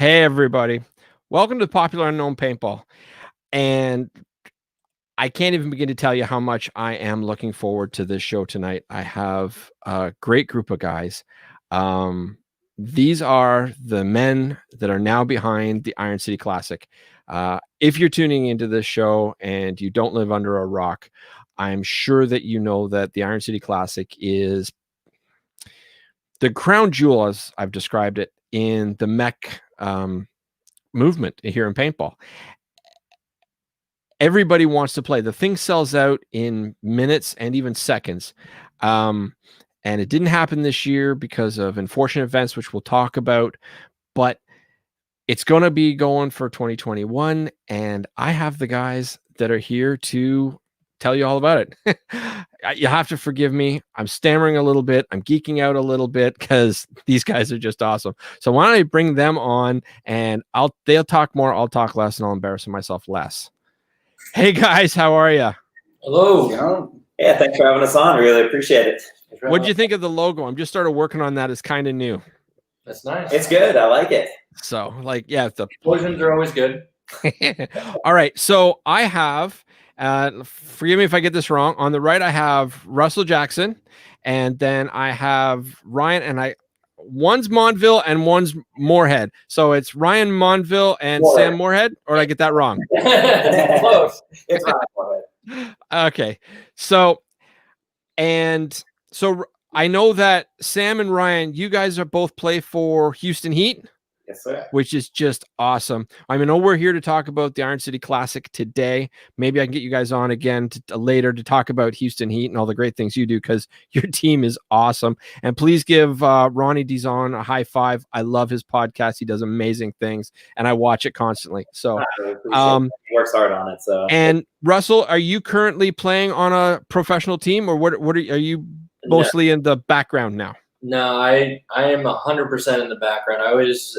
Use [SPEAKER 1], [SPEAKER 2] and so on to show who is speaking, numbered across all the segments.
[SPEAKER 1] Hey, everybody. Welcome to Popular Unknown Paintball. And I can't even begin to tell you how much I am looking forward to this show tonight. I have a great group of guys. These are the men that are now behind the Iron City Classic. If you're tuning into this show and you don't live under a rock, I'm sure that you know that the Iron City Classic is the crown jewel, as I've described it, in the mech movement here in paintball. Everybody wants to play. The thing sells out in minutes and even seconds. And it didn't happen this year because of unfortunate events, which we'll talk about. But it's going to be going for 2021. And I have the guys that are here to tell you all about it. You have to forgive me. I'm stammering a little bit. I'm geeking out a little bit because these guys are just awesome. So why don't I bring them on and they'll talk more. I'll talk less and I'll embarrass myself less. Hey guys, how are you?
[SPEAKER 2] Hello.
[SPEAKER 3] Yeah, thanks for having us on. Really appreciate it.
[SPEAKER 1] What did you think of the logo? I'm just started working on that. It's kind of new.
[SPEAKER 2] That's nice.
[SPEAKER 3] It's good. I like it.
[SPEAKER 1] So, yeah, the
[SPEAKER 2] explosions are always good.
[SPEAKER 1] All right. So I have, forgive me if I get this wrong. On the right, I have Russel Jackson, and then I have Ryan, and one's Monville and one's Moorhead. So it's Ryan Monville and Moorhead. Sam Moorhead, or did I get that wrong?
[SPEAKER 3] Close. It's Ryan Moorhead.
[SPEAKER 1] Okay. So I know that Sam and Ryan, you guys are both play for Houston Heat.
[SPEAKER 3] Yes, sir.
[SPEAKER 1] Which is just awesome. I know we're here to talk about the Iron City Classic today. Maybe I can get you guys on again later to talk about Houston Heat and all the great things you do because your team is awesome. And please give Ronnie Dizon a high five. I love his podcast. He does amazing things, and I watch it constantly. So
[SPEAKER 3] he works hard on it. So. And
[SPEAKER 1] Russell, are you currently playing on a professional team, or what are you mostly in the background now?
[SPEAKER 2] No, I am 100% in the background. I always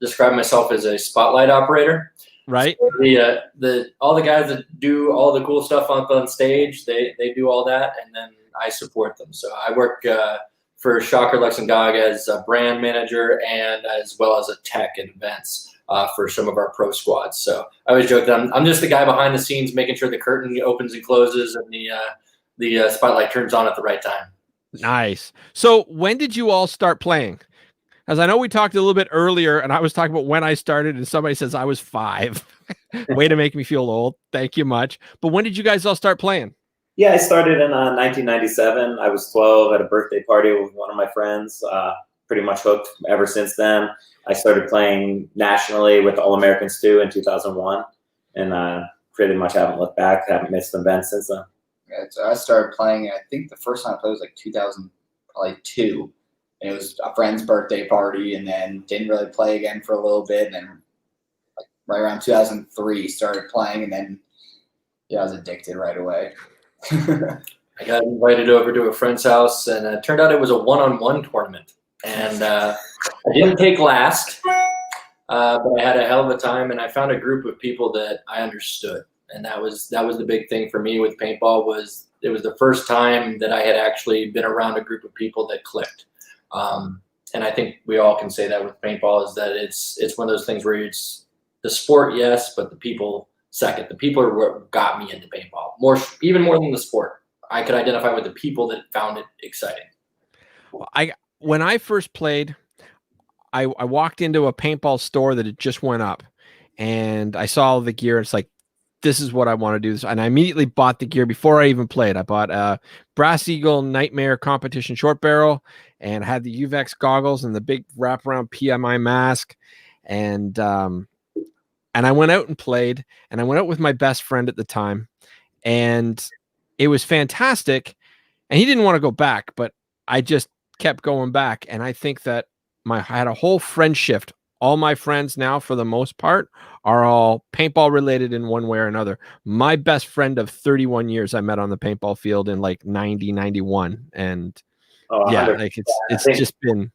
[SPEAKER 2] describe myself as a spotlight operator.
[SPEAKER 1] Right.
[SPEAKER 2] So all the guys that do all the cool stuff on stage, they do all that, and then I support them. So I work for Shocker Luxembourg as a brand manager and as well as a tech and events for some of our pro squads. So I always joke that I'm just the guy behind the scenes making sure the curtain opens and closes and the spotlight turns on at the right time.
[SPEAKER 1] Nice. So when did you all start playing? As I know we talked a little bit earlier and I was talking about when I started and somebody says I was 5. Way to make me feel old. Thank you much. But when did you guys all start playing?
[SPEAKER 3] Yeah, I started in 1997. I was 12 at a birthday party with one of my friends. Pretty much hooked ever since then. I started playing nationally with the All-Americans too in 2001. And pretty much haven't looked back. Haven't missed an event since then.
[SPEAKER 4] So I started playing, I think the first time I played was like 2002. And it was a friend's birthday party, and then didn't really play again for a little bit. And then like right around 2003 started playing, and then I was addicted right away.
[SPEAKER 2] I got invited over to a friend's house, and it turned out it was a one-on-one tournament. And I didn't take last, but I had a hell of a time, and I found a group of people that I understood. And that was the big thing for me with paintball. It was the first time that I had actually been around a group of people that clicked. And I think we all can say that with paintball is that it's one of those things where it's the sport, yes, but the people second. The people are what got me into paintball even more than the sport. I could identify with the people that found it exciting.
[SPEAKER 1] Well, when I first played, I walked into a paintball store that had just went up, and I saw all the gear. It's like, this is what I want to do. And I immediately bought the gear before I even played. I bought a Brass Eagle Nightmare Competition short barrel, and I had the UVEX goggles and the big wraparound PMI mask. And I went out and played, and I went out with my best friend at the time, and it was fantastic. And he didn't want to go back, but I just kept going back. And I think that I had a whole friend shift. All my friends now, for the most part, are all paintball related in one way or another. My best friend of 31 years I met on the paintball field in like 90, 91. And like it's just been.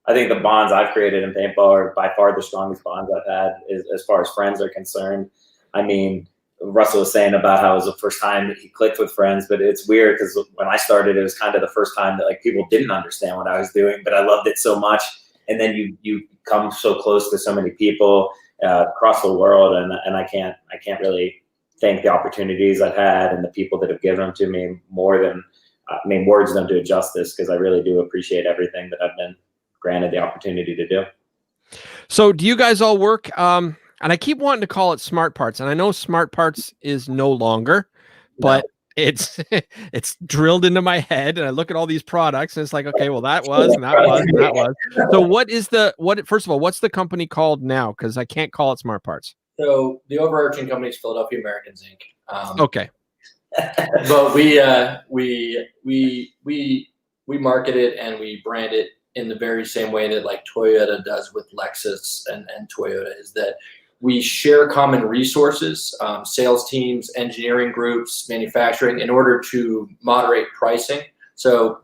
[SPEAKER 3] I think the bonds I've created in paintball are by far the strongest bonds I've had as far as friends are concerned. I mean, Russell was saying about how it was the first time that he clicked with friends, but it's weird because when I started, it was kind of the first time that like people didn't understand what I was doing, but I loved it so much. and then you come so close to so many people across the world, and I can't really thank the opportunities I've had and the people that have given them to me more than, I mean, words don't do it justice, because I really do appreciate everything that I've been granted the opportunity to do.
[SPEAKER 1] So do you guys all work, and I keep wanting to call it Smart Parts, and I know Smart Parts is no longer, but it's it's drilled into my head, and I look at all these products and it's like, okay, well, that was and that was and that was. So first of all, what's the company called now? Because I can't call it Smart Parts.
[SPEAKER 2] So the overarching company is Philadelphia Americans Inc.
[SPEAKER 1] Okay.
[SPEAKER 2] But we market it and we brand it in the very same way that like Toyota does with Lexus and Toyota, is that we share common resources, sales teams, engineering groups, manufacturing, in order to moderate pricing. So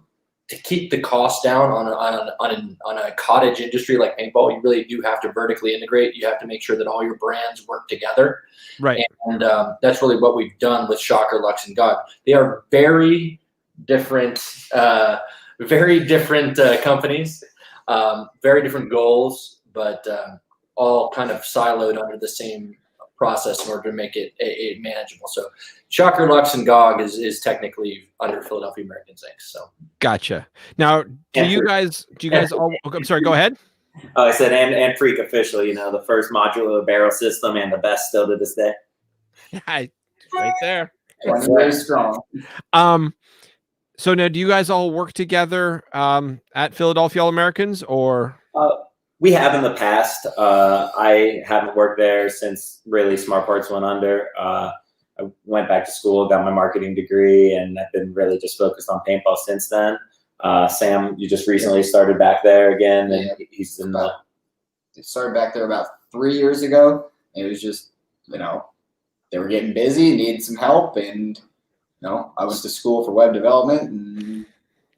[SPEAKER 2] to keep the cost down on a cottage industry like paintball, you really do have to vertically integrate. You have to make sure that all your brands work together.
[SPEAKER 1] Right.
[SPEAKER 2] And that's really what we've done with Shocker, Lux, and GOG. They are very different companies, very different goals, but all kind of siloed under the same process in order to make it a manageable. So Shocker, Lux, and GOG is technically under Philadelphia Americans Inc. So
[SPEAKER 1] gotcha. Now, do you guys all, I'm sorry, go ahead.
[SPEAKER 3] Oh, I said, and Freak official, you know, the first modular barrel system and the best still to this day.
[SPEAKER 1] Right there.
[SPEAKER 4] Very strong.
[SPEAKER 1] So now, do you guys all work together at Philadelphia All Americans, or?
[SPEAKER 3] We have in the past. I haven't worked there since really Smart Parts went under. I went back to school, got my marketing degree, and I've been really just focused on paintball since then. Sam, you just recently started back there again, and he's in the.
[SPEAKER 4] It started back there about 3 years ago. It was just, you know, they were getting busy, needed some help, and you know, I went to school for web development. And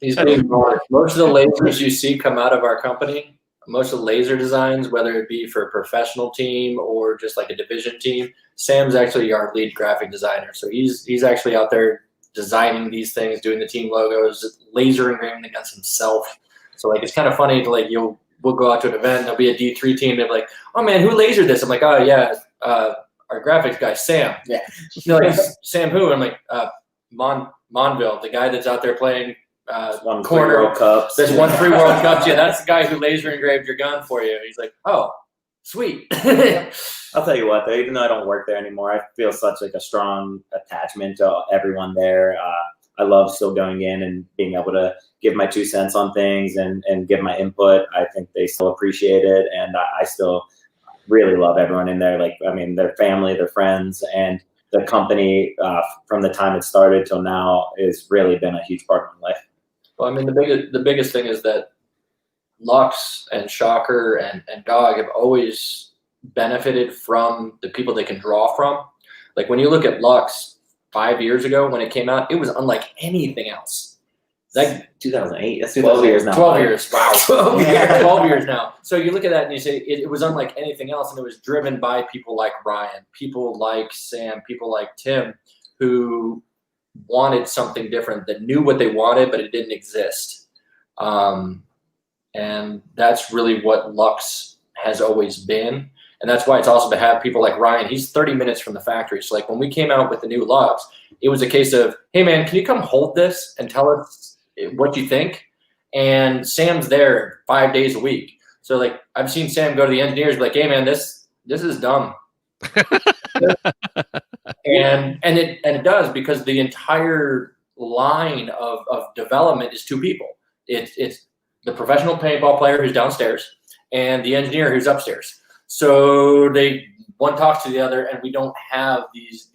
[SPEAKER 2] most of the lasers you see come out of our company, most of the laser designs, whether it be for a professional team or just like a division team, Sam's actually our lead graphic designer. So he's actually out there designing these things, doing the team logos, laser engraving against himself. So like, it's kind of funny to like, we'll go out to an event, there'll be a D3 team, they're like, oh man, who lasered this? I'm like, oh yeah, our graphics guy, Sam.
[SPEAKER 4] Yeah.
[SPEAKER 2] They're like, Sam who? I'm like, Monville, the guy that's out there playing
[SPEAKER 3] won
[SPEAKER 2] corner
[SPEAKER 3] 3 World Cups.
[SPEAKER 2] There's won 3 World Cups. Yeah, that's the guy who laser engraved your gun for you. He's like, oh, sweet.
[SPEAKER 3] I'll tell you what, though, even though I don't work there anymore, I feel such like a strong attachment to everyone there. I love still going in and being able to give my 2 cents on things and give my input. I think they still appreciate it, and I still really love everyone in there. Like, I mean, their family, their friends, and the company from the time it started till now has really been a huge part of my life.
[SPEAKER 2] Well, I mean, the biggest thing is that Lux and Shocker and GOG have always benefited from the people they can draw from. Like when you look at Lux 5 years ago when it came out, it was unlike anything else.
[SPEAKER 3] Like 2008, that's 12 years now.
[SPEAKER 2] 12 years, wow. 12 years now. So you look at that and you say it was unlike anything else, and it was driven by people like Ryan, people like Sam, people like Tim, who wanted something different, that knew what they wanted, but it didn't exist. And that's really what Lux has always been. And that's why it's awesome to have people like Ryan. He's 30 minutes from the factory. So like when we came out with the new Lux, it was a case of, hey man, can you come hold this and tell us what you think? And Sam's there 5 days a week. So like I've seen Sam go to the engineers, be like, hey man, this is dumb. and it does, because the entire line of development is 2 people. It's the professional paintball player who's downstairs and the engineer who's upstairs. So one talks to the other, and we don't have these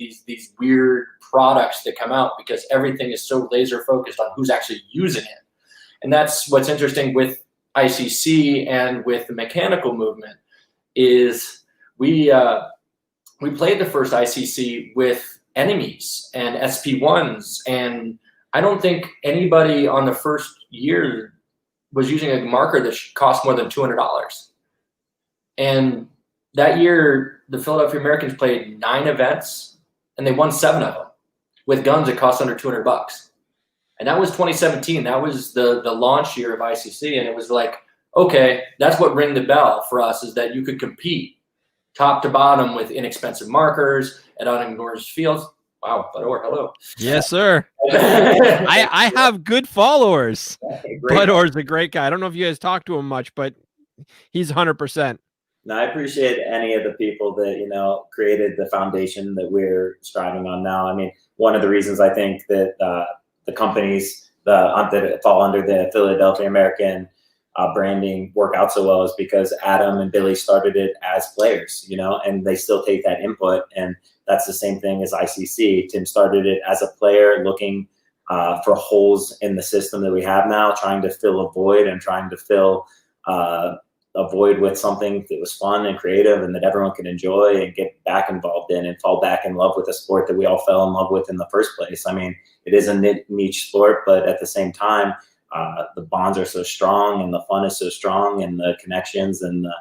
[SPEAKER 2] weird products that come out because everything is so laser focused on who's actually using it. And that's what's interesting with ICC and with the mechanical movement is we played the first ICC with enemies and SP1s, and I don't think anybody on the first year was using a marker that cost more than $200. And that year, the Philadelphia Americans played 9 events, and they won 7 of them with guns that cost under $200. And that was 2017. That was the launch year of ICC, and it was like okay, that's what rang the bell for us, is that you could compete top to bottom with inexpensive markers at unignored fields. Wow, Budor, hello.
[SPEAKER 1] Yes, sir. I have good followers. Budor's a great guy. I don't know if you guys talk to him much, but he's 100%.
[SPEAKER 3] No, I appreciate any of the people that, you know, created the foundation that we're striving on now. I mean, one of the reasons I think that the companies that fall under the Philadelphia American branding work out so well is because Adam and Billy started it as players, you know, and they still take that input. And that's the same thing as ICC. Tim started it as a player looking for holes in the system that we have now, trying to fill a void and trying to fill a void with something that was fun and creative and that everyone could enjoy and get back involved in and fall back in love with a sport that we all fell in love with in the first place. I mean, it is a niche sport, but at the same time, the bonds are so strong and the fun is so strong and the connections and the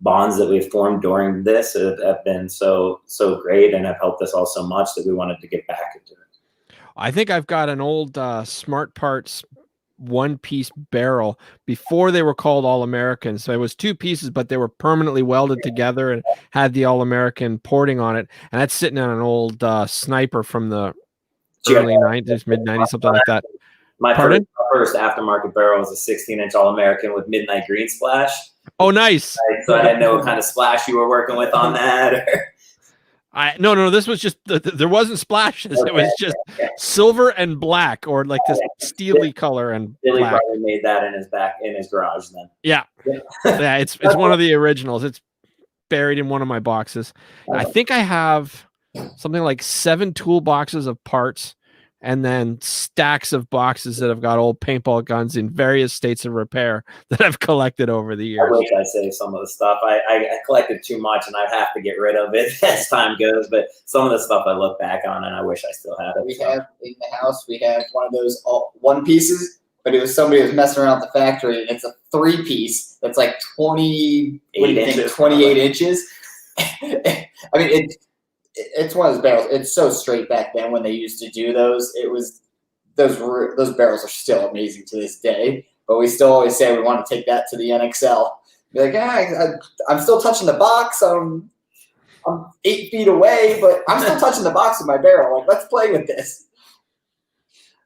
[SPEAKER 3] bonds that we've formed during this have been so great and have helped us all so much that we wanted to get back into it.
[SPEAKER 1] I think I've got an old Smart Parts one-piece barrel before they were called All-American. So it was two pieces, but they were permanently welded together and had the All-American porting on it. And that's sitting on an old sniper from the early 90s, mid-90s, something like that.
[SPEAKER 3] My first aftermarket barrel was a 16-inch All-American with midnight green splash.
[SPEAKER 1] Oh, nice.
[SPEAKER 3] So I didn't know what kind of splash you were working with on that.
[SPEAKER 1] No, this was just, there wasn't splashes. Okay. It was just silver and black, or like this steely color and
[SPEAKER 3] Billy
[SPEAKER 1] black.
[SPEAKER 3] Probably made that in his garage then.
[SPEAKER 1] Yeah. Yeah, it's one of the originals. It's buried in one of my boxes. I think I have something like 7 toolboxes of parts, and then stacks of boxes that have got old paintball guns in various states of repair that I've collected over the years.
[SPEAKER 3] I wish I saved some of the stuff. I collected too much, and I'd have to get rid of it as time goes. But some of the stuff I look back on, and I wish I still had it.
[SPEAKER 4] We have in the house, we have one of those one pieces, but it was somebody who was messing around at the factory, and it's a 3-piece that's like 28 inches. I mean, it's one of those barrels. It's so straight back then when they used to do those. It was those barrels are still amazing to this day. But we still always say we want to take that to the NXL. Be like, I'm still touching the box. I'm 8 feet away, but I'm still touching the box with my barrel. Like, let's play with this.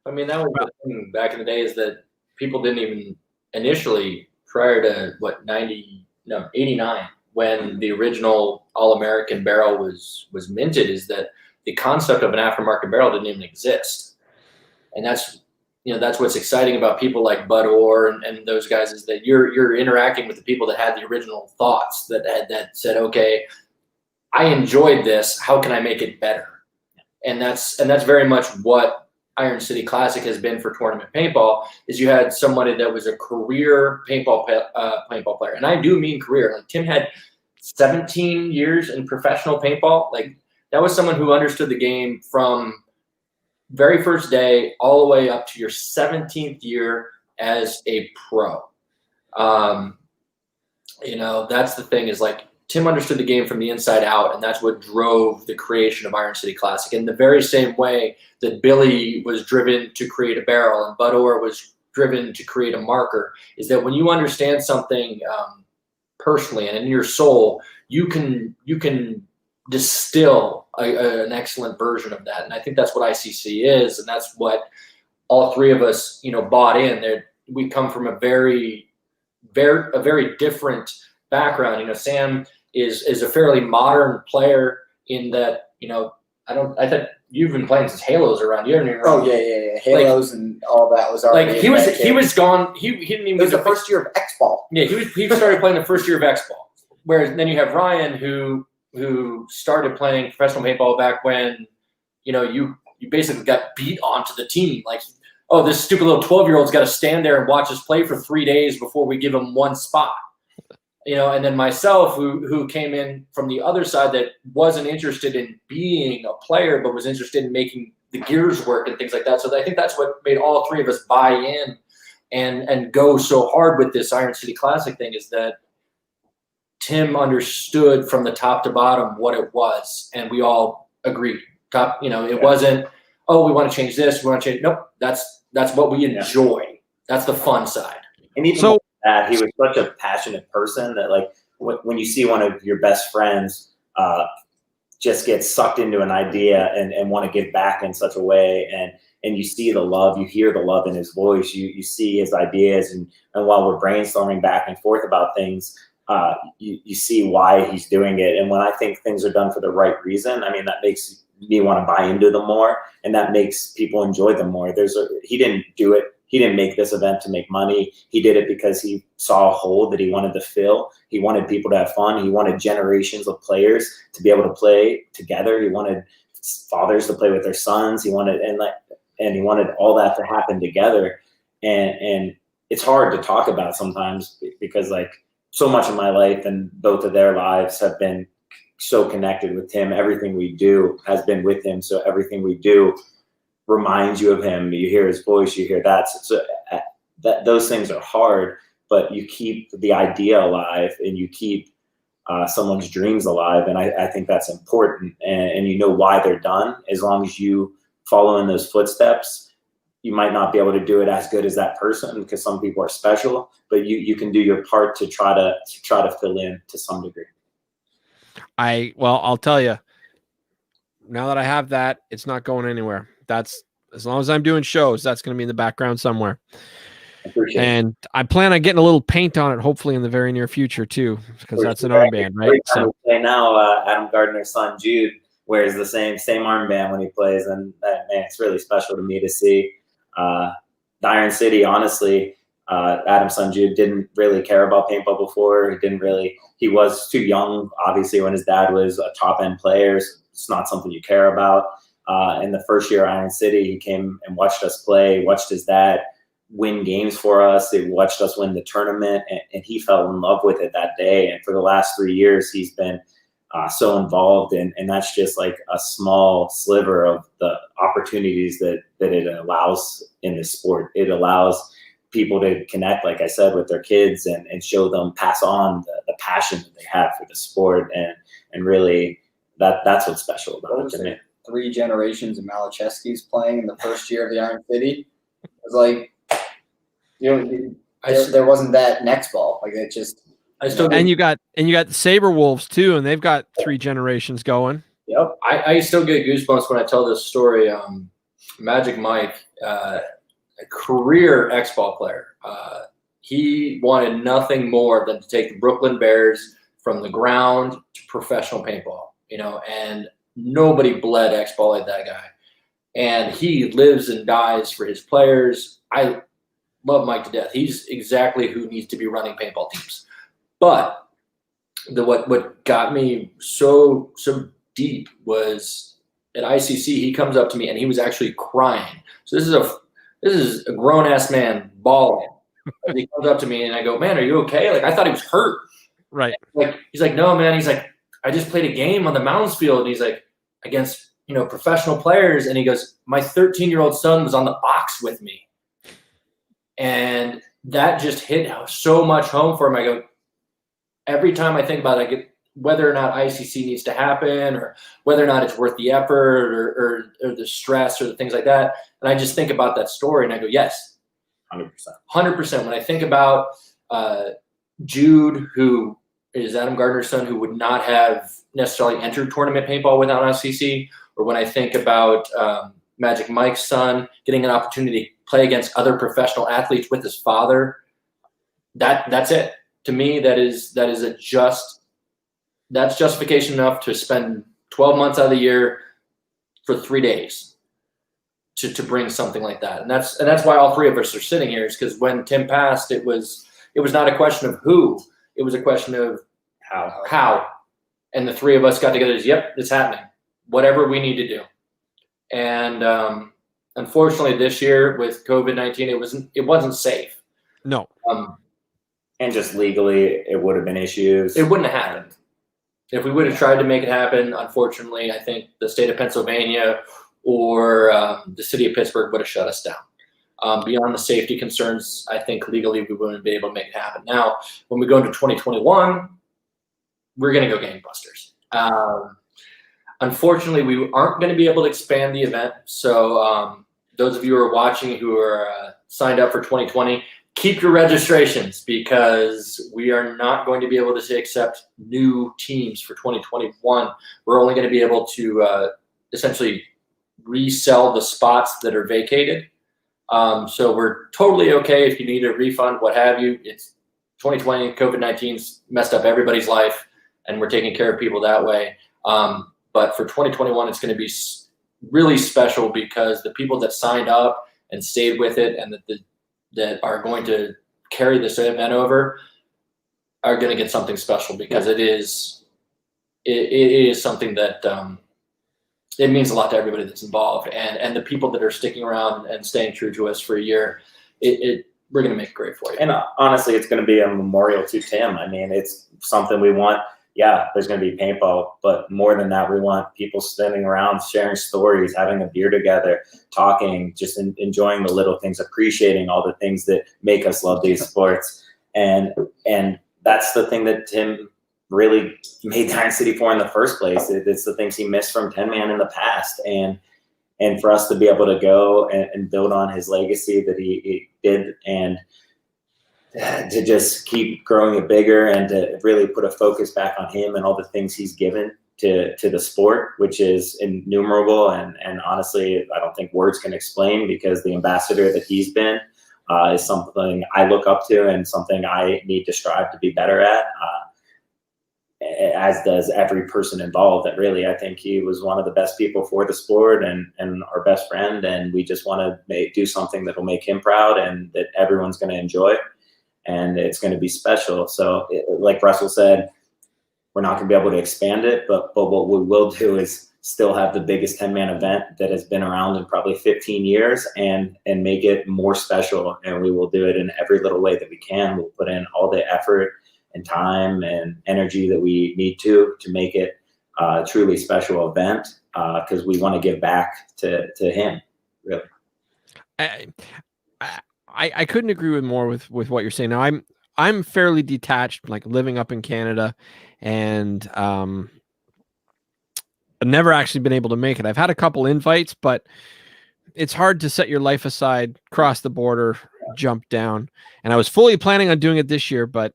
[SPEAKER 2] I mean, that was the thing back in the day, is that people didn't even initially, prior to 89, when the original All-American barrel was minted, is that the concept of an aftermarket barrel didn't even exist. And that's what's exciting about people like Bud Orr and those guys, is that you're interacting with the people that had the original thoughts, that said, okay, I enjoyed this, how can I make it better? And that's very much what Iron City Classic has been for tournament paintball, is you had somebody that was a career paintball player. And I do mean career. Like, Tim had 17 years in professional paintball. Like, that was someone who understood the game from very first day all the way up to your 17th year as a pro. That's the thing, is like, Tim understood the game from the inside out, and that's what drove the creation of Iron City Classic. In the very same way that Billy was driven to create a barrel and Bud Orr was driven to create a marker, is that when you understand something personally and in your soul, you can distill an excellent version of that. And I think that's what ICC is, and that's what all three of us, bought in. We come from a very different background. Sam is a fairly modern player in that, I think you've been playing since Halos around. You haven't even.
[SPEAKER 4] Oh yeah. Halos and all that was already.
[SPEAKER 2] Like, he was gone. He didn't even.
[SPEAKER 4] It was the first year of X-Ball.
[SPEAKER 2] Yeah, he started playing the first year of X-Ball. Whereas then you have Ryan who started playing professional paintball back when, you basically got beat onto the team. Like, oh, this stupid little 12-year-old's got to stand there and watch us play for 3 days before we give him one spot. And then myself, who came in from the other side, that wasn't interested in being a player, but was interested in making the gears work and things like that. So I think that's what made all three of us buy in and go so hard with this Iron City Classic thing, is that Tim understood from the top to bottom what it was, and we all agreed. It wasn't, oh, we want to change this, we want to change. Nope, that's what we enjoy. That's the fun side.
[SPEAKER 3] And even that. He was such a passionate person that, like, when you see one of your best friends just get sucked into an idea and want to give back in such a way, and you see the love, you hear the love in his voice, you see his ideas, and while we're brainstorming back and forth about things, you see why he's doing it. And when I think things are done for the right reason, I mean, that makes me want to buy into them more, and that makes people enjoy them more. He didn't do it. He didn't make this event to make money. He did it because he saw a hole that he wanted to fill. He wanted people to have fun. He wanted generations of players to be able to play together. He wanted fathers to play with their sons. He wanted he wanted all that to happen together. And it's hard to talk about sometimes because, like, so much of my life and both of their lives have been so connected with him. Everything we do has been with him. So everything we do reminds you of him. You hear his voice, you hear that. So that those things are hard, but you keep the idea alive and you keep someone's dreams alive. And I think that's important. And you know why they're done. As long as you follow in those footsteps, you might not be able to do it as good as that person because some people are special, but you can do your part to try to fill in to some degree.
[SPEAKER 1] I'll tell you, now that I have that, it's not going anywhere. That's as long as I'm doing shows, that's going to be in the background somewhere. And I plan on getting a little paint on it, hopefully in the very near future too, because that's an armband, right?
[SPEAKER 3] So now, Adam Gardner's son Jude wears the same armband when he plays, and man, it's really special to me to see. The Iron City, honestly, Adam's son Jude didn't really care about paintball before. He was too young, obviously, when his dad was a top end player. So it's not something you care about. In the first year at Iron City, he came and watched us play, watched his dad win games for us. He watched us win the tournament, and he fell in love with it that day. And for the last 3 years, he's been so involved, and that's just like a small sliver of the opportunities that it allows in this sport. It allows people to connect, like I said, with their kids and show them, pass on the passion that they have for the sport, and really that's what's special about it to me.
[SPEAKER 4] 3 generations of Malachevskis playing in the first year of the Iron City. It was like, there wasn't that next ball. Like it just.
[SPEAKER 1] And you got the Saber Wolves too, and they've got 3 generations going.
[SPEAKER 2] Yep, I still get goosebumps when I tell this story. Magic Mike, a career X-ball player, he wanted nothing more than to take the Brooklyn Bears from the ground to professional paintball. And nobody bled X-ball like that guy. And he lives and dies for his players. I love Mike to death. He's exactly who needs to be running paintball teams. But what got me so deep was at ICC, he comes up to me and he was actually crying. So this is a grown ass man bawling. He comes up to me and I go, "Man, are you okay?" Like I thought he was hurt.
[SPEAKER 1] Right.
[SPEAKER 2] Like he's like, "No, man." He's like, "I just played a game on the Mounds field," and he's like, "against professional players," and he goes, "My 13-year-old son was on the box with me," and that just hit so much home for him. I go, every time I think about it, I get whether or not ICC needs to happen or whether or not it's worth the effort or the stress or the things like that. And I just think about that story and I go, yes,
[SPEAKER 3] 100%.
[SPEAKER 2] 100%. When I think about Jude, who is Adam Gardner's son, who would not have necessarily entered tournament paintball without ICC, or when I think about Magic Mike's son getting an opportunity to play against other professional athletes with his father, that's it. To me, that's justification enough to spend 12 months out of the year for 3 days to bring something like that. And that's why all 3 of us are sitting here, is because when Tim passed, it was not a question of who, it was a question of how. And the 3 of us got together and said, yep, it's happening. Whatever we need to do. And unfortunately this year with COVID-19, it wasn't safe.
[SPEAKER 1] No.
[SPEAKER 3] And just legally, it would have been issues.
[SPEAKER 2] It wouldn't have happened. If we would have tried to make it happen, unfortunately, I think the state of Pennsylvania or the city of Pittsburgh would have shut us down. Beyond the safety concerns, I think legally we wouldn't be able to make it happen. Now, when we go into 2021, we're going to go gangbusters. Unfortunately, we aren't going to be able to expand the event. So those of you who are watching who are signed up for 2020, keep your registrations, because we are not going to be able to accept new teams for 2021. We're only going to be able to essentially resell the spots that are vacated. So we're totally okay if you need a refund, what have you. It's 2020, COVID-19's messed up everybody's life, and we're taking care of people that way. But for 2021, it's going to be really special, because the people that signed up and stayed with it, and that are going to carry this event over, are going to get something special, because it is something that it means a lot to everybody that's involved, and the people that are sticking around and staying true to us for a year. We're going to make it great for you.
[SPEAKER 3] And honestly, it's going to be a memorial to Tim. I mean, it's something we want. Yeah, there's going to be paintball, but more than that, we want people standing around, sharing stories, having a beer together, talking, just enjoying the little things, appreciating all the things that make us love these sports. And that's the thing that Tim really made Iron City for in the first place. It's the things he missed from 10-man in the past. And for us to be able to go and build on his legacy that he did, and to just keep growing it bigger, and to really put a focus back on him and all the things he's given to the sport, which is innumerable. And honestly, I don't think words can explain, because the ambassador that he's been is something I look up to, and something I need to strive to be better at. As does every person involved. That really, I think he was one of the best people for the sport, and our best friend. And we just want to do something that will make him proud, and that everyone's going to enjoy, and it's going to be special. So like Russell said, we're not going to be able to expand it, but what we will do is still have the biggest 10-man event that has been around in probably 15 years, and make it more special. And we will do it in every little way that we can. We'll put in all the effort and time and energy that we need to make it a truly special event, because we want to give back to him, really.
[SPEAKER 1] I couldn't agree with more with what you're saying. Now I'm fairly detached, like living up in Canada, and I've never actually been able to make it. I've had a couple invites, but it's hard to set your life aside, cross the border, jump down. And I was fully planning on doing it this year, but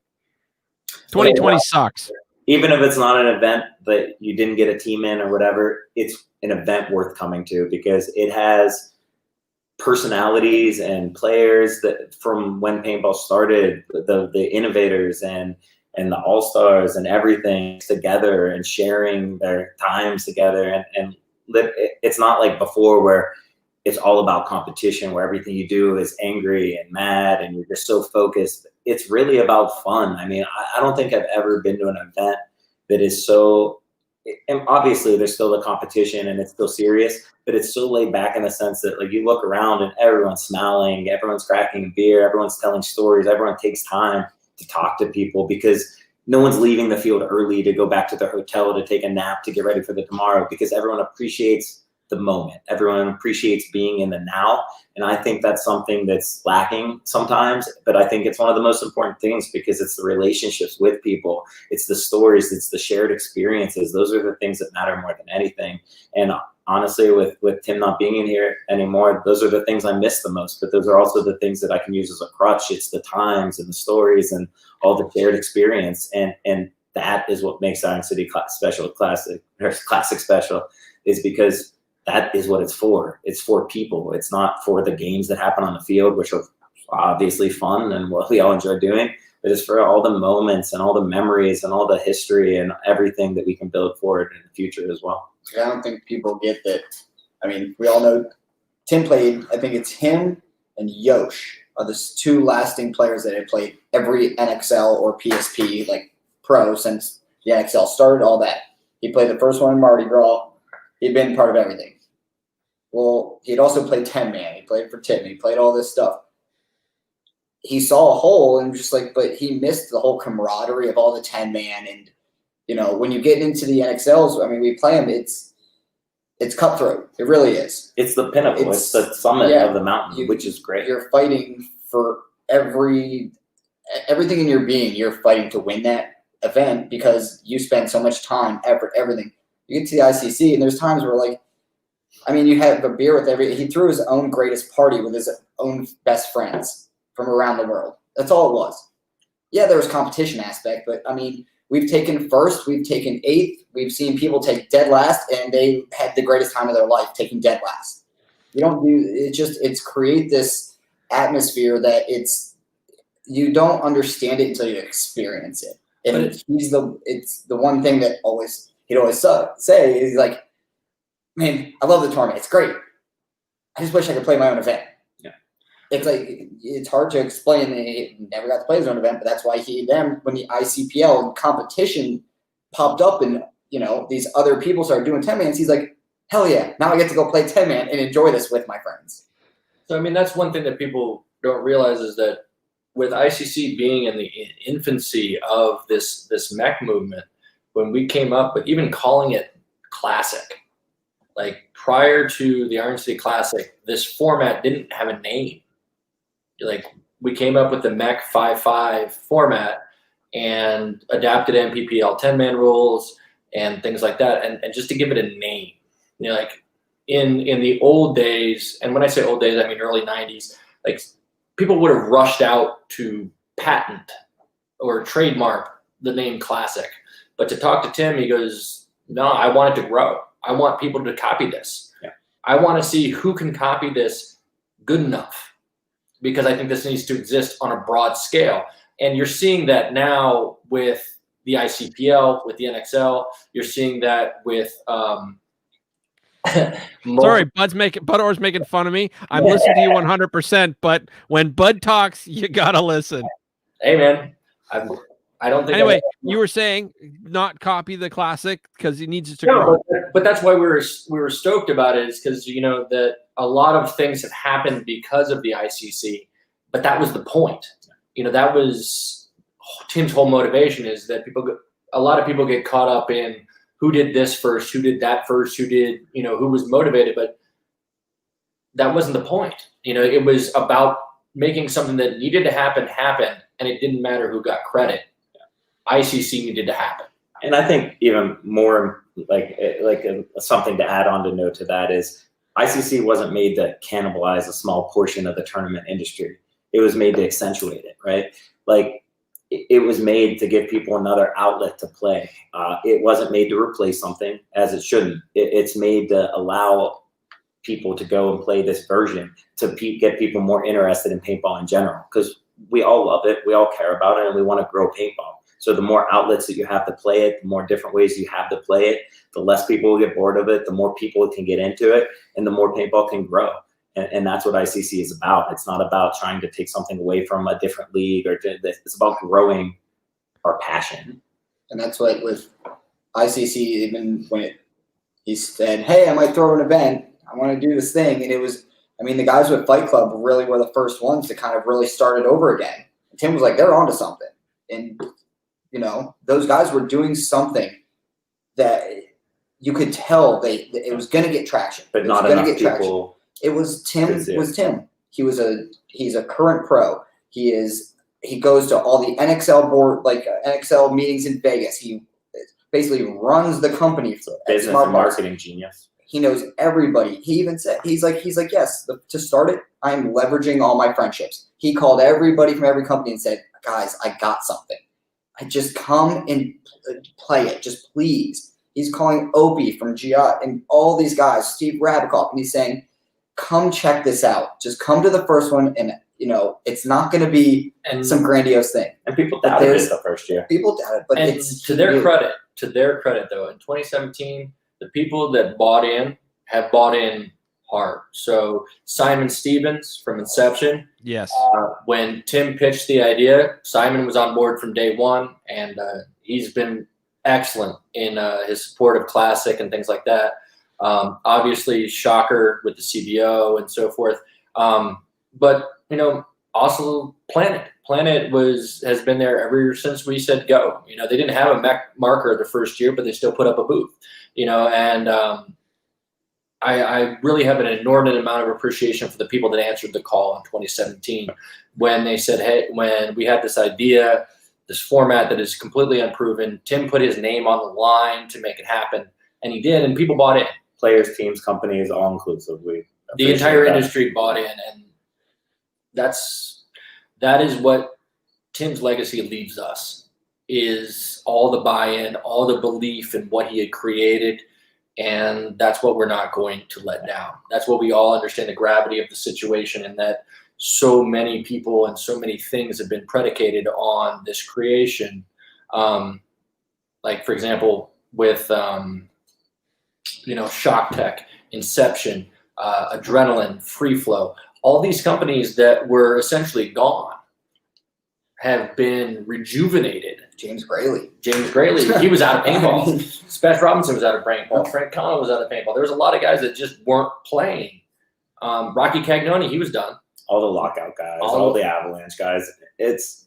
[SPEAKER 1] 2020 sucks.
[SPEAKER 3] Even if it's not an event that you didn't get a team in or whatever, it's an event worth coming to, because it has personalities and players that from when paintball started, the innovators and the all-stars and everything together, and sharing their times together. And it's not like before, where it's all about competition, where everything you do is angry and mad, and you're just so focused. It's really about fun. I mean, I don't think I've ever been to an event that is so, and obviously there's still the competition and it's still serious, but it's so laid back in the sense that, like, you look around and everyone's smiling, everyone's cracking a beer, everyone's telling stories, everyone takes time to talk to people, because no one's leaving the field early to go back to their hotel to take a nap to get ready for the tomorrow, because everyone appreciates the moment. Everyone appreciates being in the now. And I think that's something that's lacking sometimes, but I think it's one of the most important things, because it's the relationships with people. It's the stories, it's the shared experiences. Those are the things that matter more than anything. And honestly, with Tim not being in here anymore, those are the things I miss the most, but those are also the things that I can use as a crutch. It's the times and the stories and all the shared experience. And that is what makes Iron City Classic special, is because that is what it's for. It's for people. It's not for the games that happen on the field, which are obviously fun and what we all enjoy doing, but it's for all the moments and all the memories and all the history and everything that we can build forward in the future as well.
[SPEAKER 4] I don't think people get that. I mean, we all know Tim played, I think it's him and Yosh are the two lasting players that have played every NXL or PSP, like pro, since the NXL started, all that. He played the first one in Mardi Gras. He'd been part of everything. Well, he'd also played 10-man. He played for Tim. He played all this stuff. He saw a hole and just like, but he missed the whole camaraderie of all the 10-man. And, you know, when you get into the NXLs, I mean, we play them, it's cutthroat. It really is.
[SPEAKER 3] It's the pinnacle. It's the summit of the mountain, which is great.
[SPEAKER 4] You're fighting for everything in your being. You're fighting to win that event because you spend so much time, effort, everything. You get to the ICC, and there's times where, like, I mean, you have a beer with he threw his own greatest party with his own best friends from around the world. That's all it was. Yeah, there was competition aspect, but I mean, we've taken first, we've taken eighth, we've seen people take dead last, and they had the greatest time of their life taking dead last. You don't do it. It's create this atmosphere that you don't understand it until you experience it. And it's the one thing that he'd always say is like, man, I love the tournament. It's great. I just wish I could play my own event.
[SPEAKER 3] Yeah.
[SPEAKER 4] It's like, it's hard to explain. He never got to play his own event, but that's why when the ICPL and competition popped up and, these other people started doing 10-mans, he's like, hell yeah, now I get to go play 10-man and enjoy this with my friends.
[SPEAKER 2] So, I mean, that's one thing that people don't realize is that with ICC being in the infancy of this mech movement, when we came up with even calling it Classic, like prior to the Iron City Classic, this format didn't have a name. Like we came up with the Mech 5-5 format and adapted MPPL 10-man rules and things like that, and just to give it a name. Like in the old days, and when I say old days, I mean early 90s, like people would have rushed out to patent or trademark the name Classic. But to talk to Tim, he goes, no, I want it to grow. I want people to copy this.
[SPEAKER 3] Yeah.
[SPEAKER 2] I want to see who can copy this good enough, because I think this needs to exist on a broad scale. And you're seeing that now with the ICPL, with the NXL. You're seeing that with
[SPEAKER 1] Sorry, Bud Orr's making fun of me. I'm listening to you 100%, but when Bud talks, you gotta listen.
[SPEAKER 2] Hey man, I don't think.
[SPEAKER 1] Anyway, you were saying not copy the Classic because he needs it to
[SPEAKER 2] no,
[SPEAKER 1] grow.
[SPEAKER 2] but that's why we were stoked about it, is because that a lot of things have happened because of the ICC, but that was the point. That was Tim's whole motivation, is that a lot of people get caught up in who did this first, who did that first, who did, who was motivated, but that wasn't the point. It was about making something that needed to happen, and it didn't matter who got credit. ICC needed to happen.
[SPEAKER 3] And I think even more something to add on to note to that is ICC wasn't made to cannibalize a small portion of the tournament industry. It was made to accentuate it, right? Like it was made to give people another outlet to play. It wasn't made to replace something, as it shouldn't. It's made to allow people to go and play this version to get people more interested in paintball in general, because we all love it, we all care about it, and we want to grow paintball. So the more outlets that you have to play it, the more different ways you have to play it, the less people will get bored of it, the more people can get into it, and the more paintball can grow. And that's what ICC is about. It's not about trying to take something away from a different league, it's about growing our passion.
[SPEAKER 4] And that's what with ICC, even when he said, hey, I might throw an event, I want to do this thing. And it was, the guys with Fight Club really were the first ones to kind of really start it over again. And Tim was like, they're onto something. And, those guys were doing something that you could tell it was going to get traction.
[SPEAKER 3] But not enough people.
[SPEAKER 4] It was Tim. He's a current pro. He goes to all the NXL board, NXL meetings in Vegas. He basically runs the company for
[SPEAKER 3] business and marketing genius.
[SPEAKER 4] He knows everybody. He even said, he's like, yes, to start it, I'm leveraging all my friendships. He called everybody from every company and said, guys, I got something. I just come and play it. Just please. He's calling Opie from Giat and all these guys, Steve Rabikoff, and he's saying, come check this out. Just come to the first one, and it's not going to be some grandiose thing.
[SPEAKER 3] And people doubted it the first year.
[SPEAKER 4] People doubted, but it's
[SPEAKER 2] to their credit though, in 2017, the people that bought in have bought in hard. So Simon Stevens from Inception.
[SPEAKER 1] Yes.
[SPEAKER 2] When Tim pitched the idea, Simon was on board from day one, and he's been excellent in his support of Classic and things like that. Obviously, Shocker with the CBO and so forth. But also Planet. Planet has been there ever since we said go. They didn't have a mech marker the first year, but they still put up a booth. And I really have an inordinate amount of appreciation for the people that answered the call in 2017 when they said, hey, when we had this idea, this format that is completely unproven, Tim put his name on the line to make it happen, and he did, and people bought in.
[SPEAKER 3] Players, teams, companies, all inclusively.
[SPEAKER 2] The entire industry bought in, and that's that is what Tim's legacy leaves us, is all the buy-in, all the belief in what he had created. And that's what we're not going to let down. That's what we all understand, the gravity of the situation, and that so many people and so many things have been predicated on this creation. Like, for example, with, Shock Tech, Inception, Adrenaline, Free Flow, all these companies that were essentially gone have been rejuvenated.
[SPEAKER 4] James Graley,
[SPEAKER 2] he was out of paintball. Spec Robinson was out of paintball. Frank Connell was out of paintball. There was a lot of guys that just weren't playing. Rocky Cagnoni, he was done.
[SPEAKER 3] All the Lockout guys, all the Avalanche guys. It's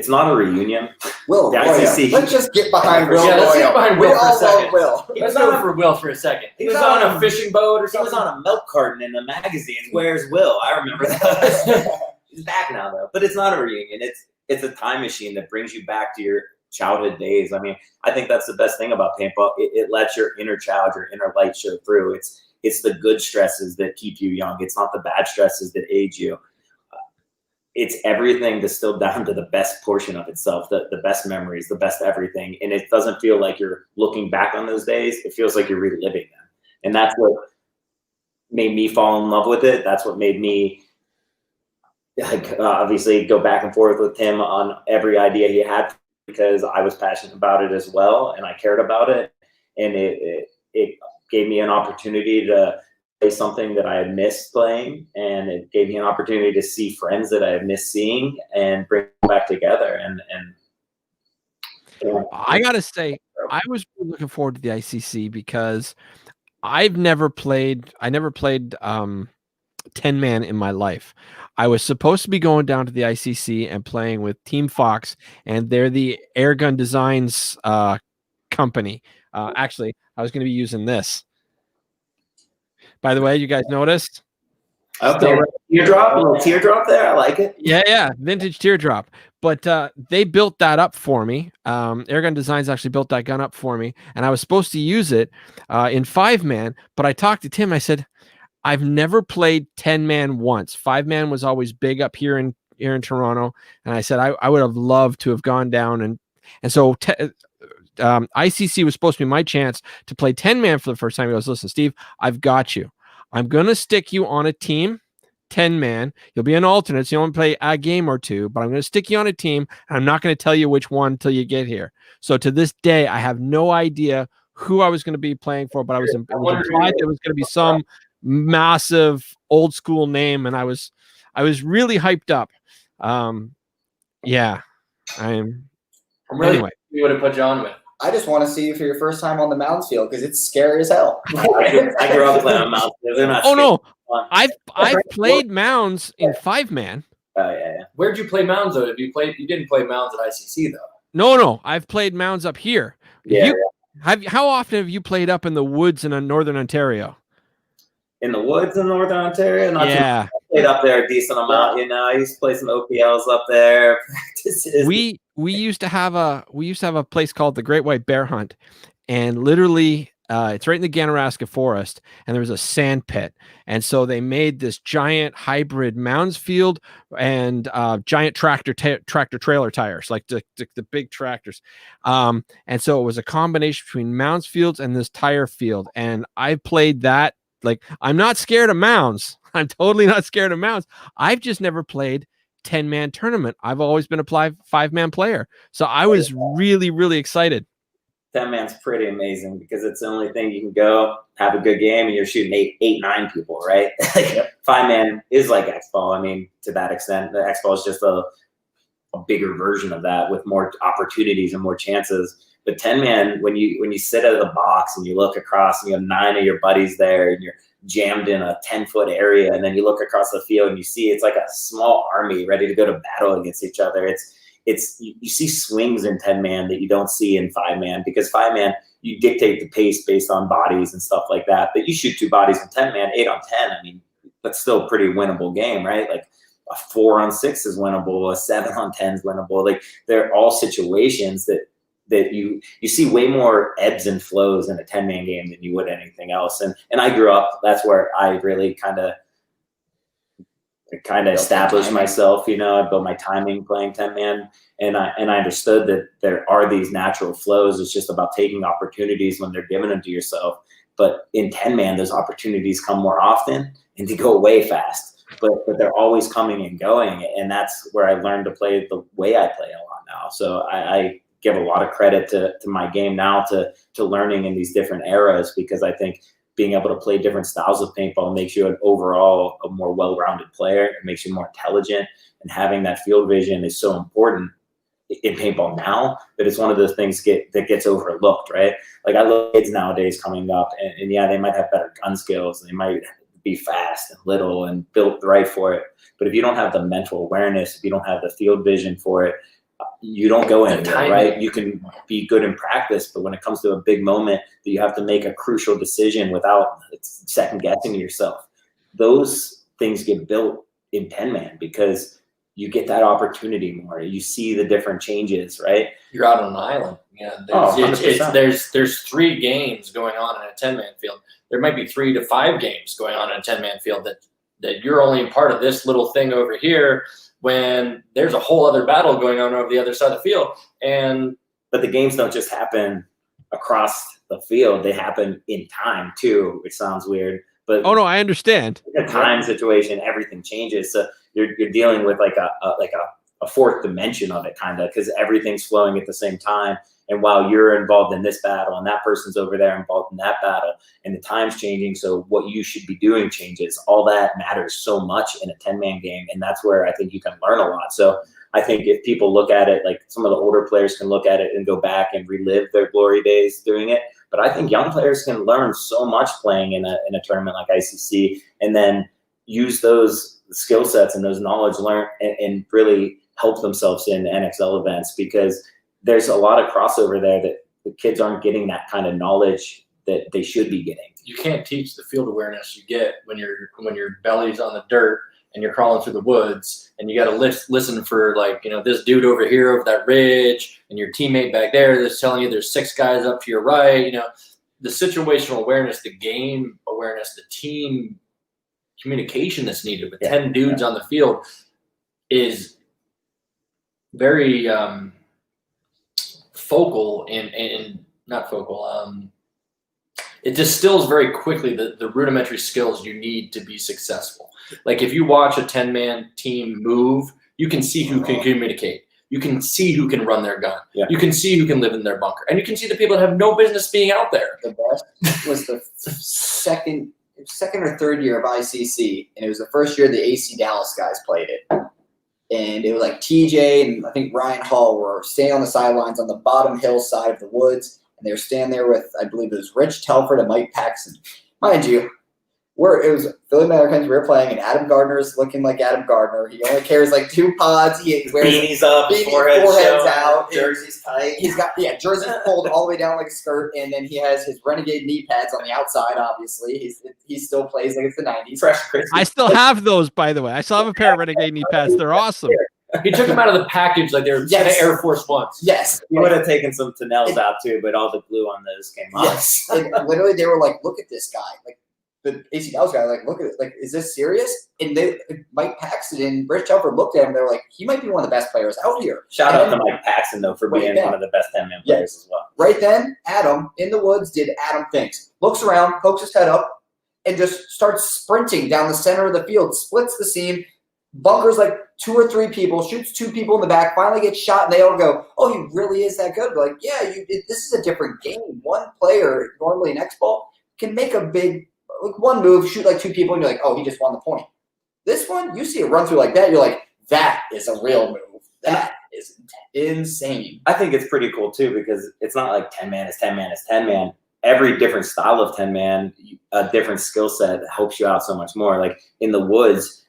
[SPEAKER 3] not a reunion.
[SPEAKER 4] Will,
[SPEAKER 3] the ICC.
[SPEAKER 4] Let's just get behind Will.
[SPEAKER 2] Yeah, let's get behind Will for a second.
[SPEAKER 4] Will.
[SPEAKER 2] Let's go for Will for a second. He was on a fishing boat or something.
[SPEAKER 3] He was on a milk carton in the magazines. Where's Will? I remember that. He's back now, though. But it's not a reunion. It's a time machine that brings you back to your childhood days. I mean, I think that's the best thing about paintball. It lets your inner child, your inner light show through. It's the good stresses that keep you young. It's not the bad stresses that age you. It's everything distilled down to the best portion of itself, the best memories, the best everything. And it doesn't feel like you're looking back on those days. It feels like you're reliving them. And that's what made me fall in love with it. That's what made me obviously go back and forth with him on every idea he had, because I was passionate about it as well, and I cared about it. And it gave me an opportunity to play something that I had missed playing, and it gave me an opportunity to see friends that I had missed seeing and bring them back together. And
[SPEAKER 1] I gotta say, I was really looking forward to the ICC because I never played 10-man in my life. I was supposed to be going down to the ICC and playing with Team Fox, and they're the Airgun Designs company. Actually, I was going to be using this. By the way, you guys noticed?
[SPEAKER 3] Okay, teardrop, a little teardrop there. I like it.
[SPEAKER 1] Yeah, vintage teardrop. But they built that up for me. Airgun Designs actually built that gun up for me, and I was supposed to use it in 5-man. But I talked to Tim. I said, I've never played 10-man once. 5-man was always big up here in Toronto, and I said I would have loved to have gone down and so ICC was supposed to be my chance to play 10-man for the first time. He goes, listen, Steve, I've got you. I'm gonna stick you on a team, 10-man. You'll be an alternate, so you only play a game or two, but I'm gonna stick you on a team, and I'm not gonna tell you which one till you get here. So to this day, I have no idea who I was going to be playing for, but it was implied it was going to be some massive old school name, and I was really hyped up. Yeah, I'm
[SPEAKER 2] really
[SPEAKER 1] anyway.
[SPEAKER 2] We would have put you on with.
[SPEAKER 4] I just want to see you for your first time on the Mounds field because it's scary as hell.
[SPEAKER 3] I grew up playing on Mounds.
[SPEAKER 1] Oh no, I've played Mounds in 5-man.
[SPEAKER 3] Oh yeah.
[SPEAKER 2] Where'd you play Mounds though? You didn't play Mounds at ICC though.
[SPEAKER 1] No, I've played Mounds up here.
[SPEAKER 3] Yeah.
[SPEAKER 1] How often have you played up in the woods in northern Ontario?
[SPEAKER 3] In the woods in northern Ontario?
[SPEAKER 1] Yeah.
[SPEAKER 3] I played up there a decent amount, I used to play some OPLs up there.
[SPEAKER 1] We used to have a place called the Great White Bear Hunt, and literally it's right in the Ganaraska Forest, and there was a sand pit, and so they made this giant hybrid Mounds field and giant tractor trailer tires, like the big tractors, and so it was a combination between Mounds fields and this tire field, and I played that. Like, I'm not scared of Mounds. I'm totally not scared of Mounds. I've just never played 10-man tournament. I've always been a 5-man player. So I was really, really excited.
[SPEAKER 3] 10-man's pretty amazing because it's the only thing you can go have a good game and you're shooting 8-9 people, right? 5-man is like X-Ball. I mean, to that extent, the X-Ball is just a bigger version of that with more opportunities and more chances. But 10-man, when you sit out of the box and you look across and you have 9 of your buddies there and you're jammed in a 10-foot area, and then you look across the field and you see it's like a small army ready to go to battle against each other. You see swings in 10-man that you don't see in 5-man, because 5-man, you dictate the pace based on bodies and stuff like that. But you shoot 2 bodies in 10-man, 8 on 10. I mean, that's still a pretty winnable game, right? Like a 4 on 6 is winnable, a 7 on 10 is winnable. Like, they're all situations that you see way more ebbs and flows in a 10-man game than you would anything else. And I grew up, that's where I really kind of kind of established myself. I built my timing playing 10-man, and I understood that there are these natural flows. It's just about taking opportunities when they're given them to yourself. But in 10-man, those opportunities come more often and they go away fast. But they're always coming and going, and that's where I learned to play the way I play a lot now. So I give a lot of credit to my game now to learning in these different eras, because I think being able to play different styles of paintball makes you overall a more well-rounded player. It makes you more intelligent, and having that field vision is so important in paintball now, but it's one of those things that gets overlooked, right? Like, I look at kids nowadays coming up, and yeah, they might have better gun skills, they might be fast and little and built right for it, but if you don't have the mental awareness, if you don't have the field vision for it, you don't go anywhere, right? You can be good in practice, but when it comes to a big moment that you have to make a crucial decision without second guessing yourself, those things get built in 10-man because you get that opportunity more. You see the different changes, right?
[SPEAKER 2] You're out on an island. There's 3 games going on in a 10-man field. There might be 3 to 5 games going on in a 10-man field that you're only a part of this little thing over here, when there's a whole other battle going on over the other side of the field.
[SPEAKER 3] But the games don't just happen across the field; they happen in time too, which sounds weird. But
[SPEAKER 1] oh no, I understand.
[SPEAKER 3] The time situation, everything changes. So you're dealing with like a fourth dimension of it, kind of, because everything's flowing at the same time. And while you're involved in this battle and that person's over there involved in that battle, and the time's changing, so what you should be doing changes. All that matters so much in a 10-man game, and that's where I think you can learn a lot. So I think if people look at it, like some of the older players can look at it and go back and relive their glory days doing it. But I think young players can learn so much playing in a tournament like ICC, and then use those skill sets and those knowledge and really help themselves in NXL events, because there's a lot of crossover there that the kids aren't getting that kind of knowledge that they should be getting.
[SPEAKER 2] You can't teach the field awareness you get when your belly's on the dirt and you're crawling through the woods, and you got to listen for, like, this dude over here over that ridge, and your teammate back there that's telling you there's 6 guys up to your right. The situational awareness, the game awareness, the team communication that's needed with 10 dudes on the field is very focal and not focal. It distills very quickly the rudimentary skills you need to be successful. Like, if you watch a 10-man team move, you can see who can communicate. You can see who can run their gun. Yeah. You can see who can live in their bunker. And you can see the people that have no business being out there.
[SPEAKER 4] The best was the second or third year of ICC, and it was the first year the AC Dallas guys played it. And it was like TJ and I think Ryan Hall were standing on the sidelines on the bottom hillside of the woods, and they were standing there with, I believe it was Rich Telford and Mike Paxton. Mind you, it was Philly Americans. We were playing, and Adam Gardner's looking like Adam Gardner. He only carries like 2 pods. He wears
[SPEAKER 3] beanies up,
[SPEAKER 4] forehead's out,
[SPEAKER 3] jerseys tight.
[SPEAKER 4] He's got jerseys pulled all the way down like a skirt, and then he has his Renegade knee pads on the outside. Obviously, he still plays like it's the '90s.
[SPEAKER 3] Fresh, crispy.
[SPEAKER 1] I still have those, by the way. I still have a pair of Renegade knee pads. They're awesome.
[SPEAKER 2] He took them out of the package like they were Air Force Ones.
[SPEAKER 4] Yes.
[SPEAKER 3] You would have taken some Tennells out too, but all the glue on those came off.
[SPEAKER 4] Yes. And literally, they were like, "Look at this guy!" Like, the AC Dallas guy, like, look at it. Like, is this serious? And Mike Paxton and Rich Telford looked at him. They were like, he might be one of the best players out here.
[SPEAKER 3] Shout out to Mike Paxton, though, for being one of the best 10-man players as well.
[SPEAKER 4] Right then, Adam, in the woods, did Adam things. Looks around, pokes his head up, and just starts sprinting down the center of the field, splits the seam, bunkers like 2 or 3 people, shoots 2 people in the back, finally gets shot, and they all go, "Oh, he really is that good." Like, yeah, this is a different game. One player, normally in X-Ball, can make a big, like, one move, shoot like 2 people, and you're like, "Oh, he just won the point." This one, you see it run through like that, you're like, that is a real move. That is insane.
[SPEAKER 3] I think it's pretty cool too, because it's not like 10-man is 10-man is 10-man. Every different style of 10-man, a different skill set helps you out so much more. Like in the woods,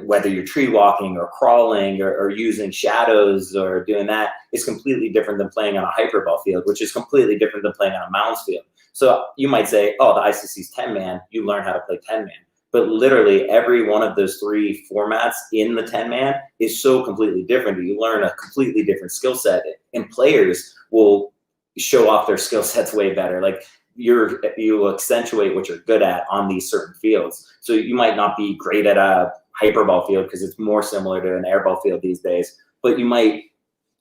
[SPEAKER 3] whether you're tree walking or crawling or using shadows or doing that, is completely different than playing on a hyperball field, which is completely different than playing on a mounds field. So you might say, oh, the ICC's 10-man, you learn how to play 10-man. But literally every one of those 3 formats in the 10-man is so completely different. You learn a completely different skill set, and players will show off their skill sets way better. Like you accentuate what you're good at on these certain fields. So you might not be great at a hyperball field because it's more similar to an airball field these days. But you might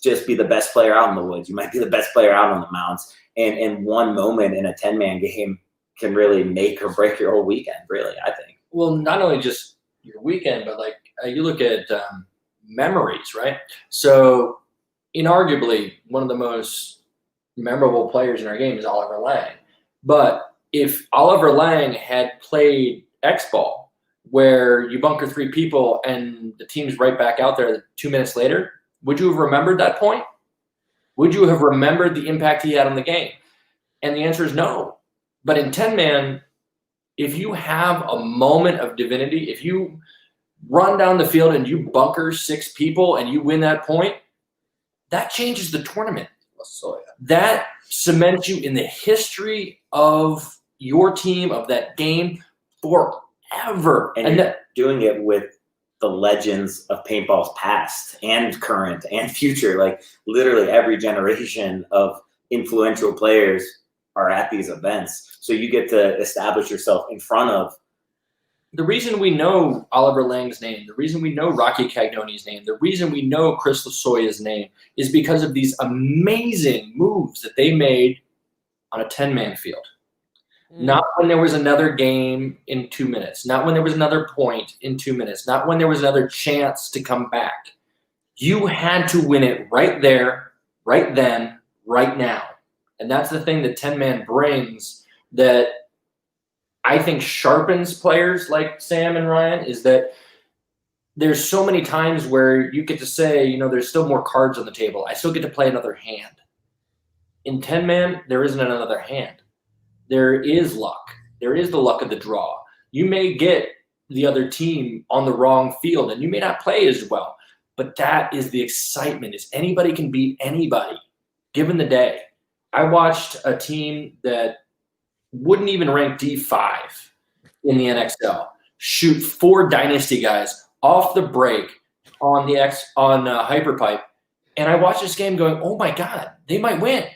[SPEAKER 3] just be the best player out in the woods. You might be the best player out on the mounds. And one moment in a 10-man game can really make or break your whole weekend, really, I think.
[SPEAKER 2] Well, not only just your weekend, but like you look at memories, right? So inarguably, one of the most memorable players in our game is Oliver Lang. But if Oliver Lang had played X-ball, where you bunker 3 people and the team's right back out there 2 minutes later, would you have remembered that point? Would you have remembered the impact he had on the game? And the answer is no. But in 10-man, if you have a moment of divinity, if you run down the field and you bunker 6 people and you win that point, that changes the tournament. That cements you in the history of your team, of that game, forever.
[SPEAKER 3] And you're doing it with the legends of paintball's past and current and future. Like literally every generation of influential players are at these events. So you get to establish yourself in front of.
[SPEAKER 2] The reason we know Oliver Lang's name, the reason we know Rocky Cagnoni's name, the reason we know Chris Lasoya's name is because of these amazing moves that they made on a 10-man field. Not when there was another game in 2 minutes, not when there was another point in 2 minutes, not when there was another chance to come back. You had to win it right there, right then, right now. And that's the thing that 10-man brings that I think sharpens players like Sam and Ryan, is that there's so many times where you get to say, you know, there's still more cards on the table. I still get to play another hand. In 10-man, there isn't another hand. There is luck. There is the luck of the draw. You may get the other team on the wrong field and you may not play as well, but that is the excitement, is anybody can beat anybody given the day. I watched a team that wouldn't even rank D5 in the NXL shoot 4 Dynasty guys off the break on Hyperpipe, and I watched this game going, oh my God, they might win.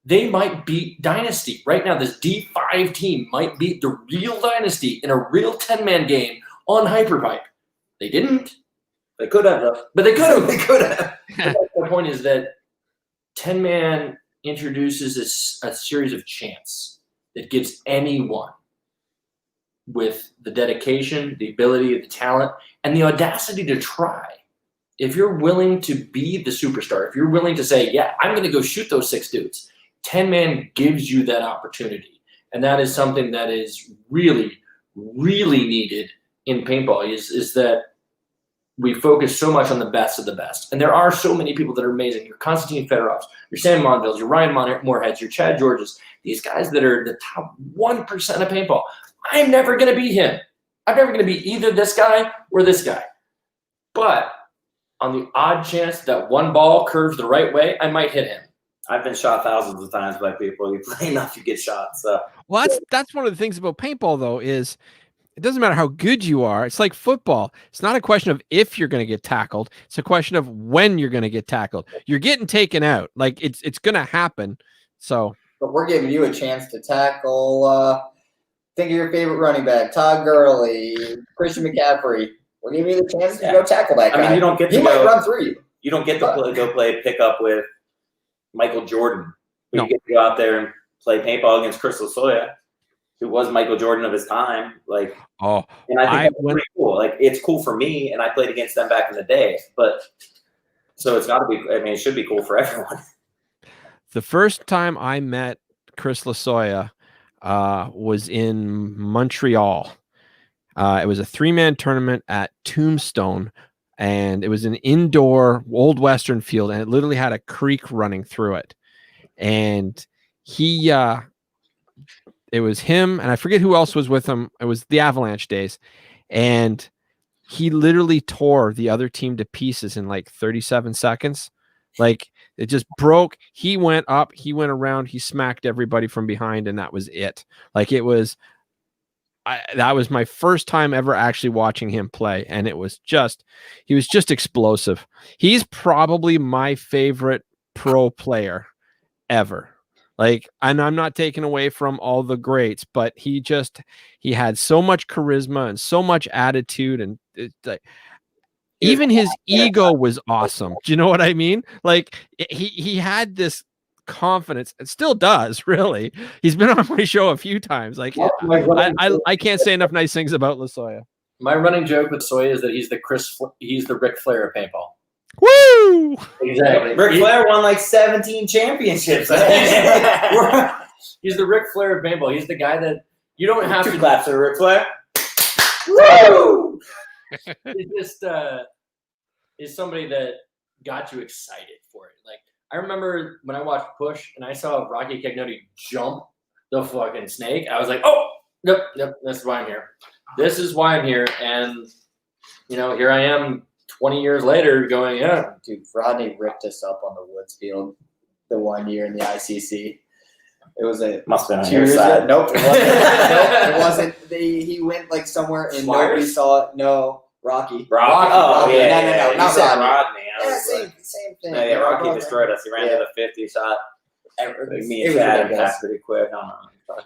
[SPEAKER 2] They might beat Dynasty. Right now, this D5 team might beat the real Dynasty in a real 10-man game on Hyperpipe. They didn't.
[SPEAKER 3] They could have.
[SPEAKER 2] But they could have. They could have. The point is that 10-man introduces a series of chance that gives anyone with the dedication, the ability, the talent, and the audacity to try. If you're willing to be the superstar, if you're willing to say, yeah, I'm going to go shoot those 6 dudes, 10-man gives you that opportunity. And that is something that is really, really needed in paintball, is that we focus so much on the best of the best. And there are so many people that are amazing. Your Konstantin Fedorovs, your Sam Monvilles, your Ryan Moorheads, your Chad Georges, these guys that are the top 1% of paintball. I'm never going to be him. I'm never going to be either this guy or this guy. But on the odd chance that one ball curves the right way, I might hit him.
[SPEAKER 3] I've been shot thousands of times by people. You play enough, you get shot. So,
[SPEAKER 1] well, that's one of the things about paintball, though, is it doesn't matter how good you are. It's like football. It's not a question of if you're going to get tackled. It's a question of when you're going to get tackled. You're getting taken out. Like it's going to happen. So,
[SPEAKER 4] but we're giving you a chance to tackle. Think of your favorite running back, Todd Gurley, Christian McCaffrey. We're giving you the chance to go tackle that guy.
[SPEAKER 3] I mean, you don't get to
[SPEAKER 4] might run through you.
[SPEAKER 3] You don't get to go play pickup with Michael Jordan. But
[SPEAKER 1] No.
[SPEAKER 3] You get to go out there and play paintball against Chris Lasoya, who was Michael Jordan of his time. Like, and I think that's pretty cool. Like, it's cool for me, and I played against them back in the day. But so it's got to be. I mean, it should be cool for everyone.
[SPEAKER 1] The first time I met Chris Lasoya was in Montreal. It was a 3-man tournament at Tombstone, and it was an indoor old Western field, and it literally had a creek running through it. And it was him, and I forget who else was with him. It was the Avalanche days, and he literally tore the other team to pieces in like 37 seconds. Like, it just broke. He went up, he went around, he smacked everybody from behind, and that was it. Like, it was, that was my first time ever actually watching him play, and he was just explosive. He's probably my favorite pro player ever. Like, and I'm not taking away from all the greats, but he had so much charisma and so much attitude, and like,
[SPEAKER 4] He was
[SPEAKER 1] even his ego was awesome. Do you know what I mean? Like he had this confidence, and still does. Really, he's been on my show a few times. Like I can't say enough nice things about Lasoya.
[SPEAKER 2] My running joke with Soy is that he's the Ric Flair of paintball.
[SPEAKER 1] Woo!
[SPEAKER 2] Exactly.
[SPEAKER 3] Ric Flair won like 17 championships.
[SPEAKER 2] He's the Ric Flair of paintball. He's the guy that you don't have
[SPEAKER 3] Two
[SPEAKER 2] to
[SPEAKER 3] claps for Ric Flair.
[SPEAKER 2] Woo! It just is somebody that got you excited for it. Like I remember when I watched Push and I saw Rocky Cagnoni jump the fucking snake. I was like, oh, nope, that's why I'm here. This is why I'm here. And, here I am 20 years later going, yeah.
[SPEAKER 4] Dude, Rodney ripped us up on the Woods field the one year in the ICC. It was
[SPEAKER 3] must have been on
[SPEAKER 4] 2
[SPEAKER 3] your
[SPEAKER 4] years
[SPEAKER 3] side.
[SPEAKER 4] ago. Nope, it wasn't. It wasn't. He went like somewhere and nobody saw it. No, Rocky.
[SPEAKER 3] Oh, yeah.
[SPEAKER 4] No, not Rodney.
[SPEAKER 3] Rodney.
[SPEAKER 4] Yeah, same thing.
[SPEAKER 3] No, yeah, Rocky destroyed us. He ran to the 50 shot. Me and Chad passed pretty quick. I don't know.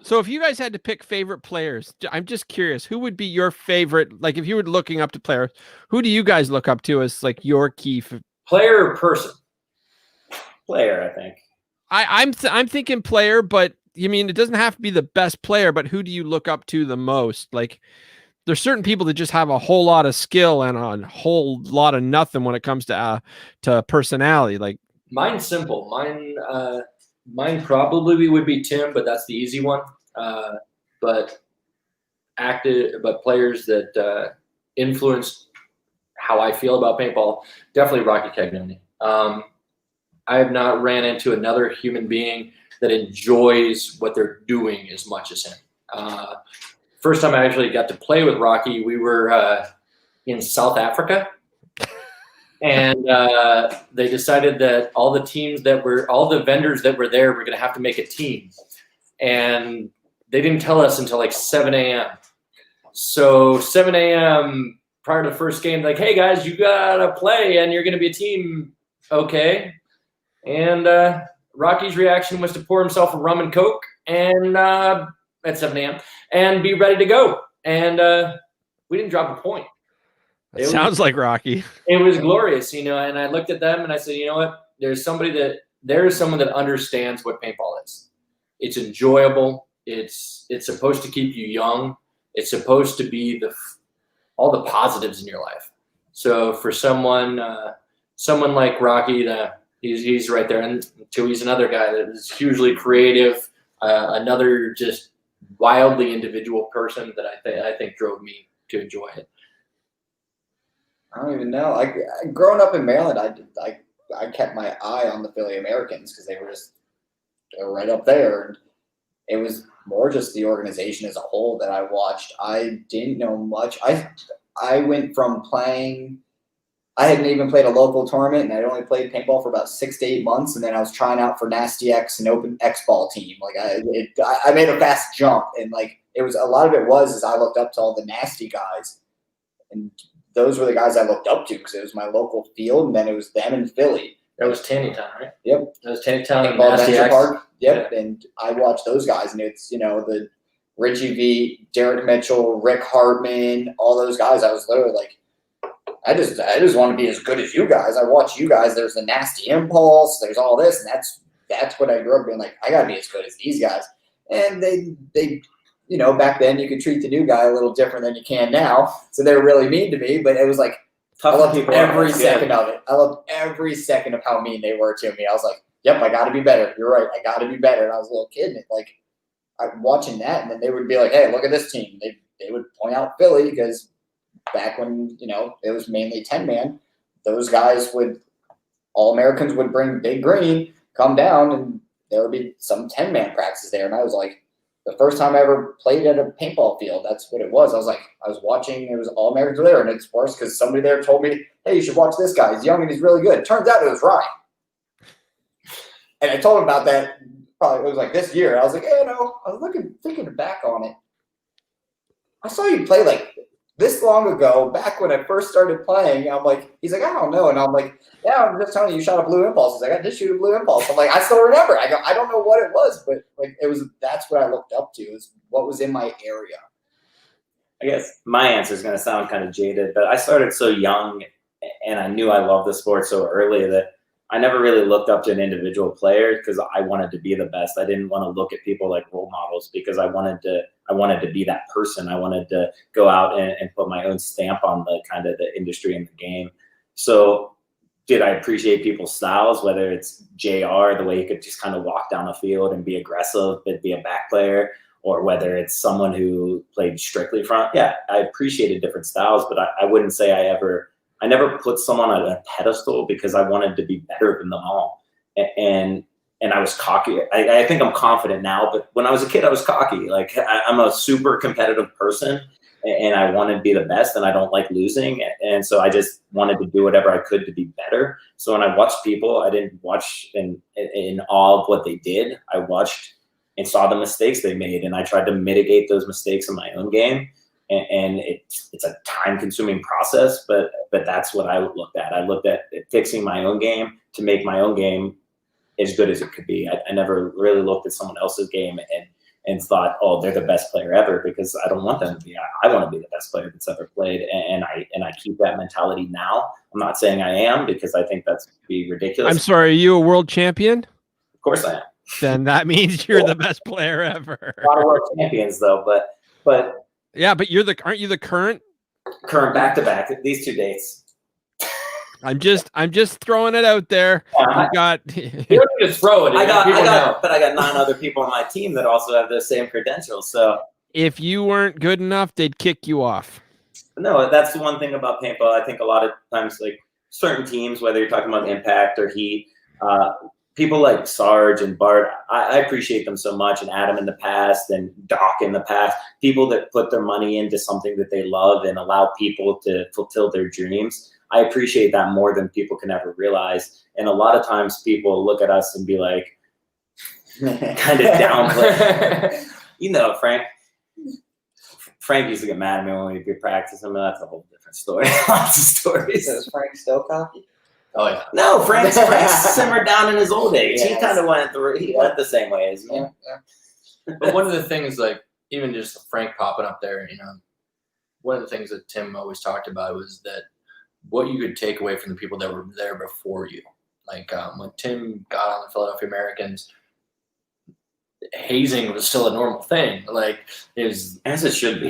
[SPEAKER 1] So if you guys had to pick favorite players, I'm just curious, who would be your favorite? Like if you were looking up to players, who do you guys look up to as like your key
[SPEAKER 2] player or person?
[SPEAKER 3] Player, I think.
[SPEAKER 1] I'm thinking player, but you mean it doesn't have to be the best player, but who do you look up to the most? Like there's certain people that just have a whole lot of skill and a whole lot of nothing when it comes to personality. Like
[SPEAKER 2] mine's simple. Mine probably would be Tim, but that's the easy one. But players that influenced how I feel about paintball, definitely Rocky Cagnoni. I have not ran into another human being that enjoys what they're doing as much as him. First time I actually got to play with Rocky, we were in South Africa. And they decided that all the vendors that were there were going to have to make a team. And they didn't tell us until like 7 a.m. So 7 a.m. prior to the first game, like, hey guys, you got to play and you're going to be a team. Okay. And Rocky's reaction was to pour himself a rum and Coke and at 7 a.m. and be ready to go. And we didn't drop a point.
[SPEAKER 1] It sounds like Rocky.
[SPEAKER 2] It was glorious, and I looked at them and I said, you know what? There is someone that understands what paintball is. It's enjoyable. It's supposed to keep you young. It's supposed to be all the positives in your life. So for someone like Rocky, he's right there. And he's another guy that is hugely creative, another just wildly individual person that I think drove me to enjoy it.
[SPEAKER 4] I don't even know. Growing up in Maryland, I kept my eye on the Philly Americans because they were right up there, and it was more just the organization as a whole that I watched. I didn't know much. I went from playing. I hadn't even played a local tournament, and I'd only played paintball for about 6 to 8 months, and then I was trying out for Nasty X, an open X ball team. Like I made a fast jump, and like it was a lot of it was I looked up to all the nasty guys, and those were the guys I looked up to because it was my local field, and then it was them in Philly.
[SPEAKER 2] That was Tannytown, right?
[SPEAKER 4] Yep.
[SPEAKER 2] That was Tannytown and
[SPEAKER 4] Nasty
[SPEAKER 2] Venture
[SPEAKER 4] Park. Yep. Yeah. And I watched those guys, and it's the Richie V, Derek Mitchell, Rick Hartman, all those guys. I was literally like, I just want to be as good as you guys. I watch you guys. There's the Nasty Impulse. There's all this, and that's what I grew up being like. I gotta be as good as these guys. And they. Back then you could treat the new guy a little different than you can now. So they were really mean to me, but it was like, I loved every second of it. I loved every second of how mean they were to me. I was like, yep, I got to be better. You're right. I got to be better. And I was a little kid, and I'm watching that, and then they would be like, hey, look at this team. They would point out Philly because back when, it was mainly 10-man, those guys all Americans would bring Big Green, come down, and there would be some 10-man practices there. And I was like, the first time I ever played at a paintball field, that's what it was. I was watching, it was all Americans were there, and it's worse because somebody there told me, hey, you should watch this guy. He's young and he's really good. It turns out it was Ryan. And I told him about that, probably it was like this year. I was like, hey, I was thinking back on it. I saw you play like this long ago, back when I first started playing. I'm like, he's like, I don't know. And I'm like, yeah, I'm just telling you shot a blue impulse. He's like, I did shoot a blue impulse. I'm like, I still remember. I don't know what it was, but like that's what I looked up to, is what was in my area.
[SPEAKER 3] I guess my answer is going to sound kind of jaded, but I started so young and I knew I loved the sport so early that I never really looked up to an individual player because I wanted to be the best. I didn't want to look at people like role models because I wanted to be that person. I wanted to go out and put my own stamp on the kind of the industry and the game. So did I appreciate people's styles, whether it's JR, the way he could just kind of walk down the field and be aggressive, but be a back player, or whether it's someone who played strictly front. Yeah, I appreciated different styles, but I wouldn't say I never put someone on a pedestal because I wanted to be better than them all. And I was cocky. I think I'm confident now, but when I was a kid, I was cocky. Like I'm a super competitive person and I wanted to be the best and I don't like losing. And so I just wanted to do whatever I could to be better. So when I watched people, I didn't watch in awe of what they did. I watched and saw the mistakes they made. And I tried to mitigate those mistakes in my own game. And it's a time-consuming process, but that's what I looked at. I looked at fixing my own game to make my own game as good as it could be. I never really looked at someone else's game and thought, oh, they're the best player ever, because I don't want them to be. I want to be the best player that's ever played, and I keep that mentality now. I'm not saying I am, because I think that's be ridiculous.
[SPEAKER 1] I'm sorry, are you a world champion?
[SPEAKER 3] Of course I am.
[SPEAKER 1] Then that means you're the best player ever.
[SPEAKER 3] A lot of world champions, though, but.
[SPEAKER 1] Yeah, but aren't you the current
[SPEAKER 3] back-to-back, these 2 dates?
[SPEAKER 1] I'm just throwing it out there. You got
[SPEAKER 2] You don't need to throw it.
[SPEAKER 3] I got 9 other people on my team that also have the same credentials. So
[SPEAKER 1] if you weren't good enough, they'd kick you off.
[SPEAKER 3] No, that's the one thing about paintball. I think a lot of times, like certain teams, whether you're talking about Impact or Heat, people like Sarge and Bart, I appreciate them so much, and Adam in the past and Doc in the past, people that put their money into something that they love and allow people to fulfill their dreams. I appreciate that more than people can ever realize. And a lot of times people look at us and be like, kind of downplay. You know, Frank used to get mad at me when we'd be practicing, but that's a whole different story. Lots of stories.
[SPEAKER 4] So is Frank still cocky?
[SPEAKER 2] Oh yeah.
[SPEAKER 3] No, Frank's simmered down in his old age.
[SPEAKER 4] Yes.
[SPEAKER 3] He kind of went the same way as me.
[SPEAKER 4] Yeah.
[SPEAKER 2] But one of the things, like even just Frank popping up there, one of the things that Tim always talked about was that what you could take away from the people that were there before you. Like when Tim got on the Philadelphia Americans, hazing was still a normal thing. Like as it should be.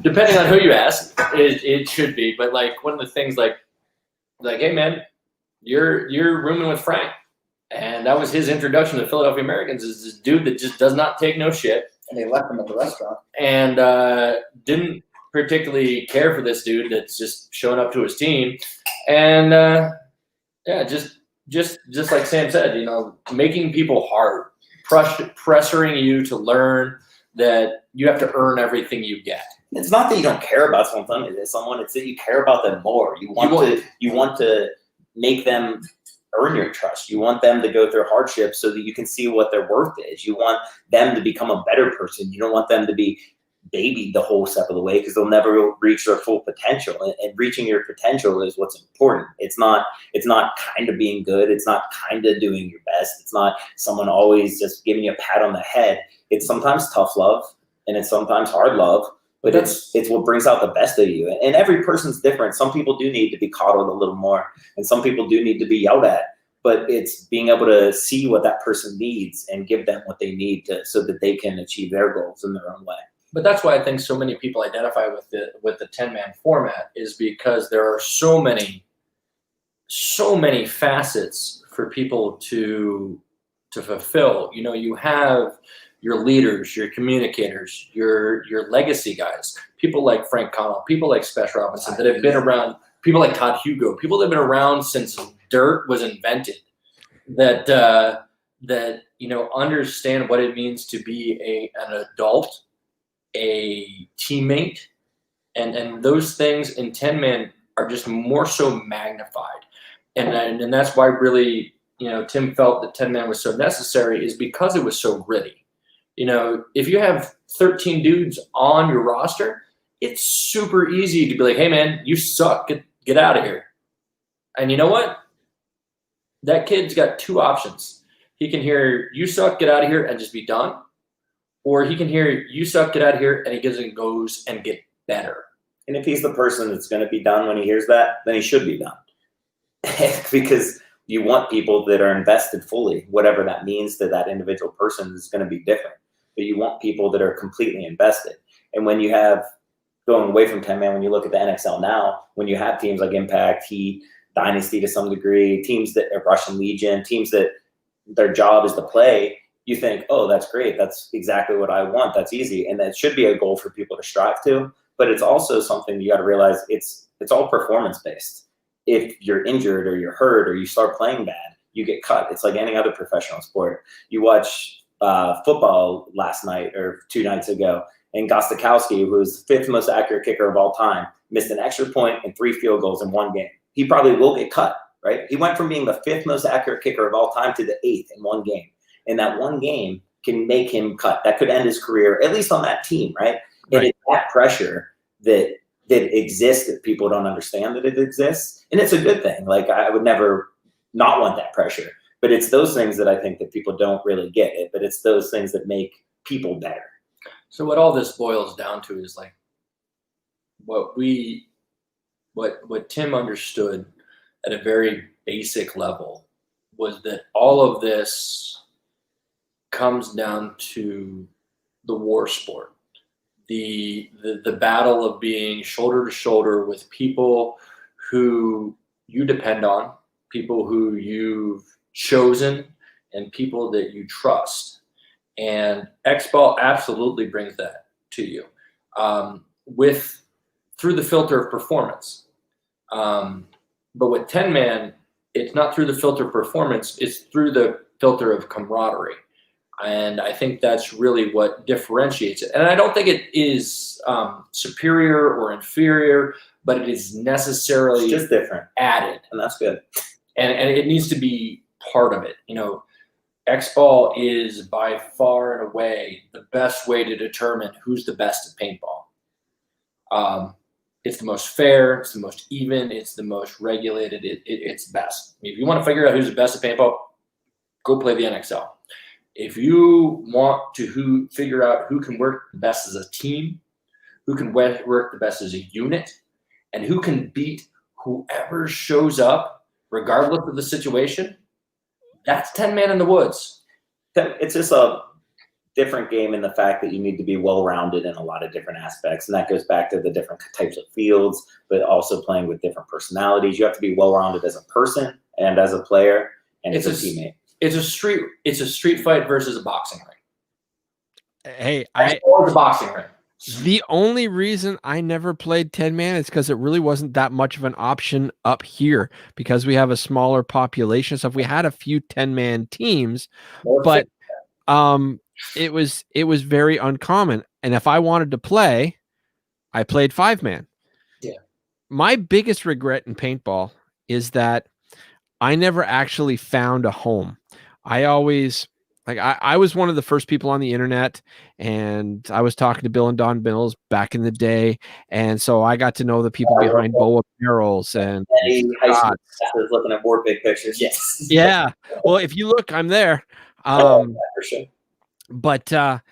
[SPEAKER 2] Depending on who you ask, it should be. But like one of the things, like, hey man, you're rooming with Frank, and that was his introduction to Philadelphia Americans, is this dude that just does not take no shit.
[SPEAKER 4] And they left him at the restaurant.
[SPEAKER 2] And didn't particularly care for this dude that's just showing up to his team, and just like Sam said, making people hard, pressuring you to learn that you have to earn everything you get.
[SPEAKER 3] It's not that you don't care about someone. It's that you care about them more. You want to make them earn your trust. You want them to go through hardships so that you can see what their worth is. You want them to become a better person. You don't want them to be babied the whole step of the way, because they'll never reach their full potential. And reaching your potential is what's important. It's not kind of being good. It's not kind of doing your best. It's not someone always just giving you a pat on the head. It's sometimes tough love, and it's sometimes hard love. But it's what brings out the best of you. And every person's different. Some people do need to be coddled a little more, and some people do need to be yelled at. But it's being able to see what that person needs and give them what they need so that they can achieve their goals in their own way.
[SPEAKER 2] But that's why I think so many people identify with the 10-man format, is because there are so many facets for people to fulfill. You have your leaders, your communicators, your legacy guys, people like Frank Connell, people like Special Robinson that have been around, people like Todd Hugo, people that have been around since dirt was invented, that understand what it means to be an adult, a teammate, and those things in 10-man are just more so magnified. And that's why really, Tim felt that 10-man was so necessary, is because it was so gritty. If you have 13 dudes on your roster, it's super easy to be like, hey man, you suck, get out of here. And you know what? That kid's got two options. He can hear you suck, get out of here, and just be done. or he can hear you suck, get out of here, and he goes and get better.
[SPEAKER 3] And if he's the person that's going to be done when he hears that, then he should be done. Because you want people that are invested fully. Whatever that means to that individual person is going to be different. But you want people that are completely invested. And when you have, going away from 10-man, when you look at the NXL now, when you have teams like Impact, Heat, Dynasty to some degree, teams that are Russian Legion, teams that their job is to play, you think, oh, that's great. That's exactly what I want. That's easy. And that should be a goal for people to strive to. But it's also something you got to realize it's all performance based. If you're injured or you're hurt or you start playing bad, you get cut. It's like any other professional sport. You watch football last night or 2 nights ago, and Gostkowski, who was the 5th most accurate kicker of all time, missed an extra point and 3 field goals in one game. He probably will get cut, right? He went from being the 5th most accurate kicker of all time to the 8th in one game. And that one game can make him cut. That could end his career, at least on that team, right? And it's that pressure that exists that people don't understand that it exists. And it's a good thing. Like, I would never not want that pressure. But it's those things that I think that people don't really get it. But it's those things that make people better.
[SPEAKER 2] So what all this boils down to is like what Tim understood at a very basic level was that all of this comes down to the war sport. The battle of being shoulder to shoulder with people who you depend on, people who you've chosen, and people that you trust. And X-Ball absolutely brings that to you through the filter of performance. But with 10-man, it's not through the filter of performance, it's through the filter of camaraderie. And I think that's really what differentiates it. And I don't think it is superior or inferior, but it is necessarily
[SPEAKER 3] it's just different,
[SPEAKER 2] added.
[SPEAKER 3] And that's good.
[SPEAKER 2] And it needs to be part of it. You know, X-Ball is by far and away the best way to determine who's the best at paintball. It's the most fair, it's the most even, it's the most regulated, it's best. If you want to figure out who's the best at paintball, go play the NXL. If you want to figure out who can work the best as a team, who can work the best as a unit, and who can beat whoever shows up, regardless of the situation, that's 10-man in the woods.
[SPEAKER 3] It's just a different game in the fact that you need to be well-rounded in a lot of different aspects. And that goes back to the different types of fields, but also playing with different personalities. You have to be well-rounded as a person and as a player and as a teammate. It's a
[SPEAKER 2] street fight versus a boxing ring.
[SPEAKER 1] Hey,
[SPEAKER 2] or the boxing ring.
[SPEAKER 1] The only reason I never played 10-man is because it really wasn't that much of an option up here because we have a smaller population. So if we had a few 10-man teams, but it was very uncommon. And if I wanted to play, I played 5-man.
[SPEAKER 2] Yeah.
[SPEAKER 1] My biggest regret in paintball is that I never actually found a home. I always I was one of the first people on the internet, and I was talking to Bill and Don Mills back in the day, and so I got to know the people behind Boa Barrels and
[SPEAKER 3] high school was looking at more big pictures.
[SPEAKER 2] Yes.
[SPEAKER 1] Yeah. Well, if you look, I'm there.
[SPEAKER 3] For sure.
[SPEAKER 1] But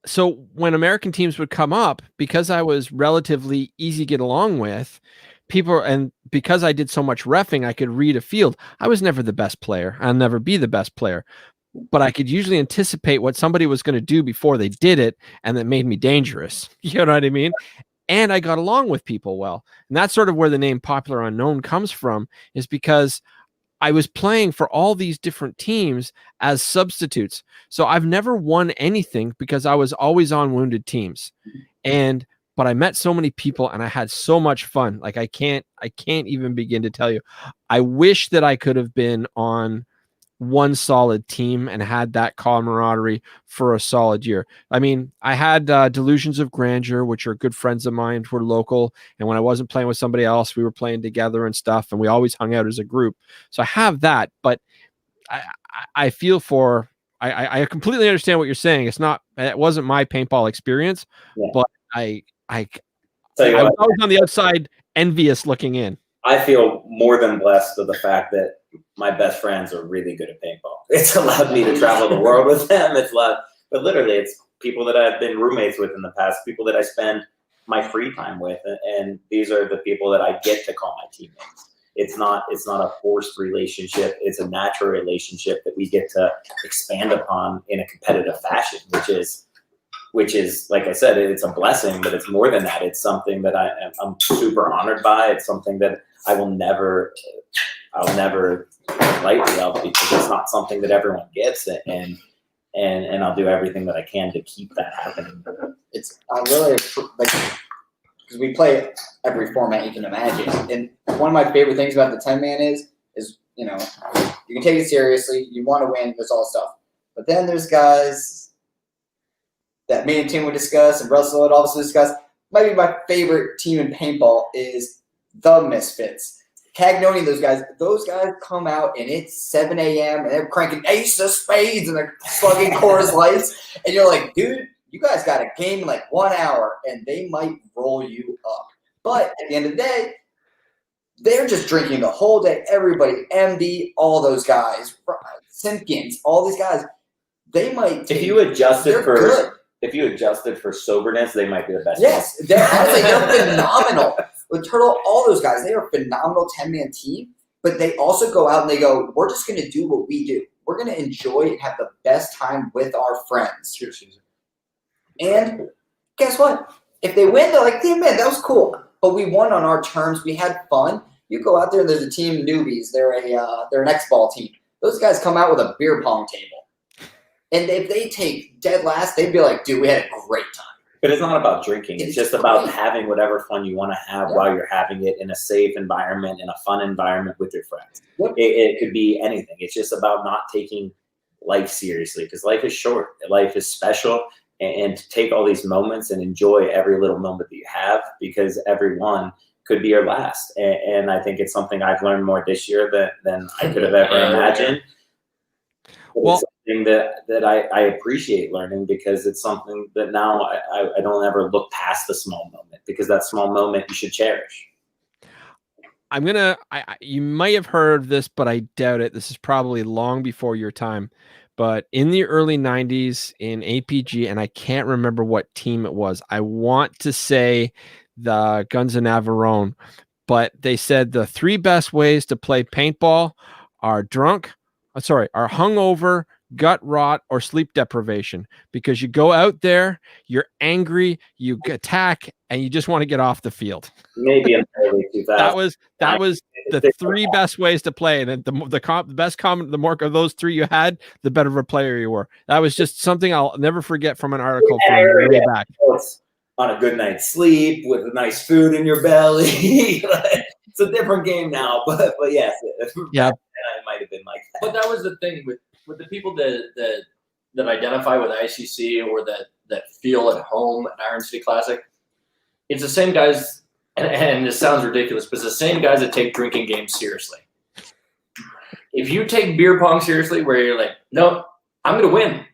[SPEAKER 1] so when American teams would come up, because I was relatively easy to get along with, people, and because I did so much reffing, I could read a field. I was never the best player. I'll never be the best player. But I could usually anticipate what somebody was going to do before they did it, and that made me dangerous. You know what I mean? And I got along with people well. And that's sort of where the name Popular Unknown comes from, is because I was playing for all these different teams as substitutes. So I've never won anything because I was always on wounded teams. But I met so many people and I had so much fun. Like I can't even begin to tell you. I wish that I could have been on one solid team and had that camaraderie for a solid year. I mean, I had Delusions of Grandeur, which are good friends of mine who were local. And when I wasn't playing with somebody else, we were playing together and stuff. And we always hung out as a group. So I have that, but I feel for, I completely understand what you're saying. It wasn't my paintball experience, but I was always on the outside envious looking in.
[SPEAKER 3] I feel more than blessed with the fact that my best friends are really good at paintball. It's allowed me to travel the world with them. It's allowed but literally it's people that I've been roommates with in the past, people that I spend my free time with, and these are the people that I get to call my teammates. It's not a forced relationship. It's a natural relationship that we get to expand upon in a competitive fashion, which is, like I said, it's a blessing, but it's more than that. It's something that I'm super honored by. It's something that I'll never lightly of, because it's not something that everyone gets, and I'll do everything that I can to keep that happening.
[SPEAKER 4] It's really like, because we play every format you can imagine, and one of my favorite things about the 10-man is you know, you can take it seriously, you want to win, there's all stuff, but then there's guys that me and Tim would discuss, and Russell would also discuss. Might be my favorite team in paintball is the Misfits. Cagnoni, those guys come out and it's 7 a.m. and they're cranking Ace of Spades and they're slugging Coors Lights, and you're like, dude, you guys got a game in like 1 hour, and they might roll you up. But at the end of the day, they're just drinking the whole day. Everybody, MD, all those guys, Simpkins, all these guys, they might.
[SPEAKER 3] If you adjusted for soberness, they might be the best.
[SPEAKER 4] Yes, they're phenomenal. With Turtle, all those guys, they are a phenomenal 10-man team, but they also go out and they go, we're just going to do what we do. We're going to enjoy and have the best time with our friends.
[SPEAKER 2] Cheers, Caesar.
[SPEAKER 4] And guess what? If they win, they're like, yeah, man, that was cool. But we won on our terms. We had fun. You go out there and there's a team newbies. They're an X-ball team. Those guys come out with a beer pong table. And if they take dead last, they'd be like, dude, we had a great time.
[SPEAKER 3] But it's not about drinking. It's just about having whatever fun you want to have while you're having it in a safe environment, in a fun environment with your friends.
[SPEAKER 4] Yep.
[SPEAKER 3] It could be anything. It's just about not taking life seriously, because life is short. Life is special. And to take all these moments and enjoy every little moment that you have, because every one could be your last. And I think it's something I've learned more this year than I could have ever imagined. Well, it's something that I appreciate learning, because it's something that now I don't ever look past the small moment, because that small moment you should cherish.
[SPEAKER 1] You might have heard of this, but I doubt it. This is probably long before your time. But in the early 90s in APG, and I can't remember what team it was, I want to say the Guns of Navarone, but they said the 3 best ways to play paintball are hungover, gut rot, or sleep deprivation, because you go out there, you're angry, you attack, and you just want to get off the field.
[SPEAKER 3] Maybe in the early 2000s.
[SPEAKER 1] That was the 3 best ways to play, and the best comment, the more of those 3 you had, the better of a player you were. That was just something I'll never forget from an article from way back.
[SPEAKER 3] On a good night's sleep with nice food in your belly. It's a different game now, but yes,
[SPEAKER 1] yeah,
[SPEAKER 3] it might have been like that.
[SPEAKER 2] But that was the thing with the people that identify with ICC or that feel at home at Iron City Classic. It's the same guys, and this sounds ridiculous, but it's the same guys that take drinking games seriously. If you take beer pong seriously, where you're like, no, I'm going to win.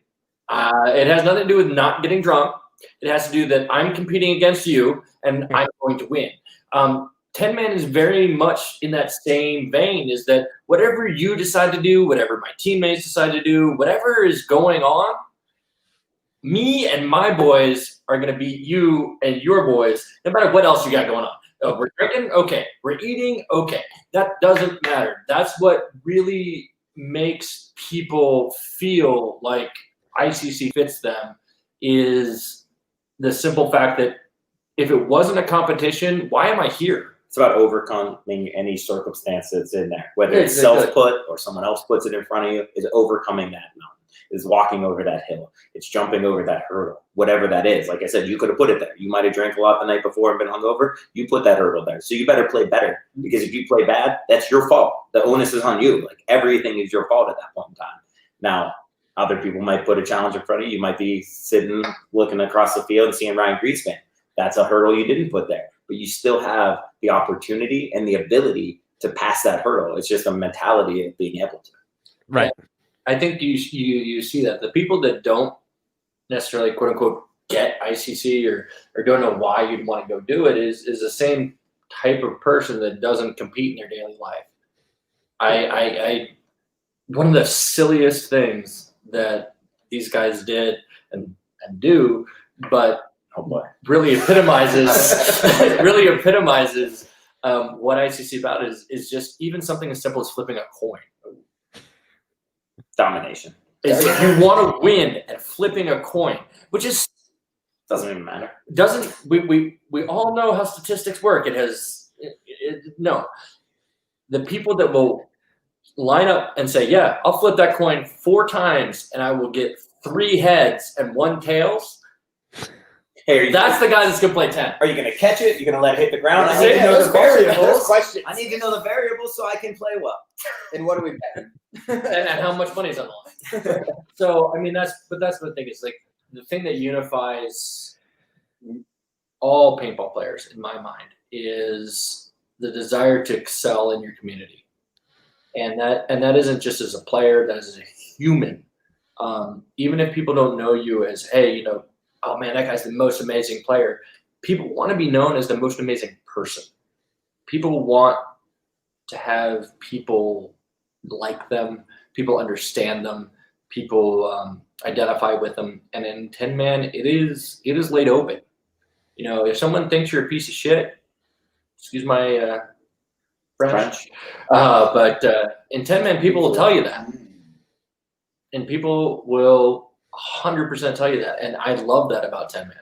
[SPEAKER 2] It has nothing to do with not getting drunk. It has to do that I'm competing against you, and I'm going to win. 10-man is very much in that same vein, is that whatever you decide to do, whatever my teammates decide to do, whatever is going on, me and my boys are going to beat you and your boys, no matter what else you got going on. Oh, we're drinking? Okay. We're eating? Okay. That doesn't matter. That's what really makes people feel like ICC fits them, is the simple fact that if it wasn't a competition, why am I here?
[SPEAKER 3] It's about overcoming any circumstance that's in there, whether it's self-put or someone else puts it in front of you. Is overcoming that mountain, is walking over that hill, it's jumping over that hurdle, whatever that is. Like I said, you could have put it there. You might have drank a lot the night before and been hungover. You put that hurdle there. So you better play better, because if you play bad, that's your fault. The onus is on you. Like, everything is your fault at that point in time. Now, other people might put a challenge in front of you. You might be sitting looking across the field and seeing Ryan Greenspan. That's a hurdle you didn't put there, but you still have the opportunity and the ability to pass that hurdle. It's just a mentality of being able to.
[SPEAKER 1] Right.
[SPEAKER 2] I think you see that the people that don't necessarily quote unquote get ICC or don't know why you'd want to go do it is the same type of person that doesn't compete in their daily life. I one of the silliest things that these guys did do, but really epitomizes what ICC about is just even something as simple as flipping a coin.
[SPEAKER 3] Domination.
[SPEAKER 2] If you want to win at flipping a coin, which is
[SPEAKER 3] doesn't even matter.
[SPEAKER 2] We all know how statistics work. No. The people that will line up and say, yeah, I'll flip that coin 4 times and I will get 3 heads and 1 tails.
[SPEAKER 3] Hey,
[SPEAKER 2] that's the guy that's going to play 10.
[SPEAKER 3] Are you going to catch it? You're going to let it hit the ground?
[SPEAKER 4] I
[SPEAKER 3] need to know the variables.
[SPEAKER 4] Questions.
[SPEAKER 3] I need to know the variables so I can play well.
[SPEAKER 4] And what do we bet?
[SPEAKER 2] and how much money is on the line. So, I mean, that's the thing is like the thing that unifies all paintball players in my mind is the desire to excel in your community. And that isn't just as a player, that is as a human. Even if people don't know you as, hey, you know, oh man, that guy's the most amazing player. People want to be known as the most amazing person. People want to have people like them, people understand them, people identify with them. And in 10-man, it is laid open. You know, if someone thinks you're a piece of shit, excuse my French. But in 10-man, people will tell you that. And people will 100% tell you that. And I love that about 10-man.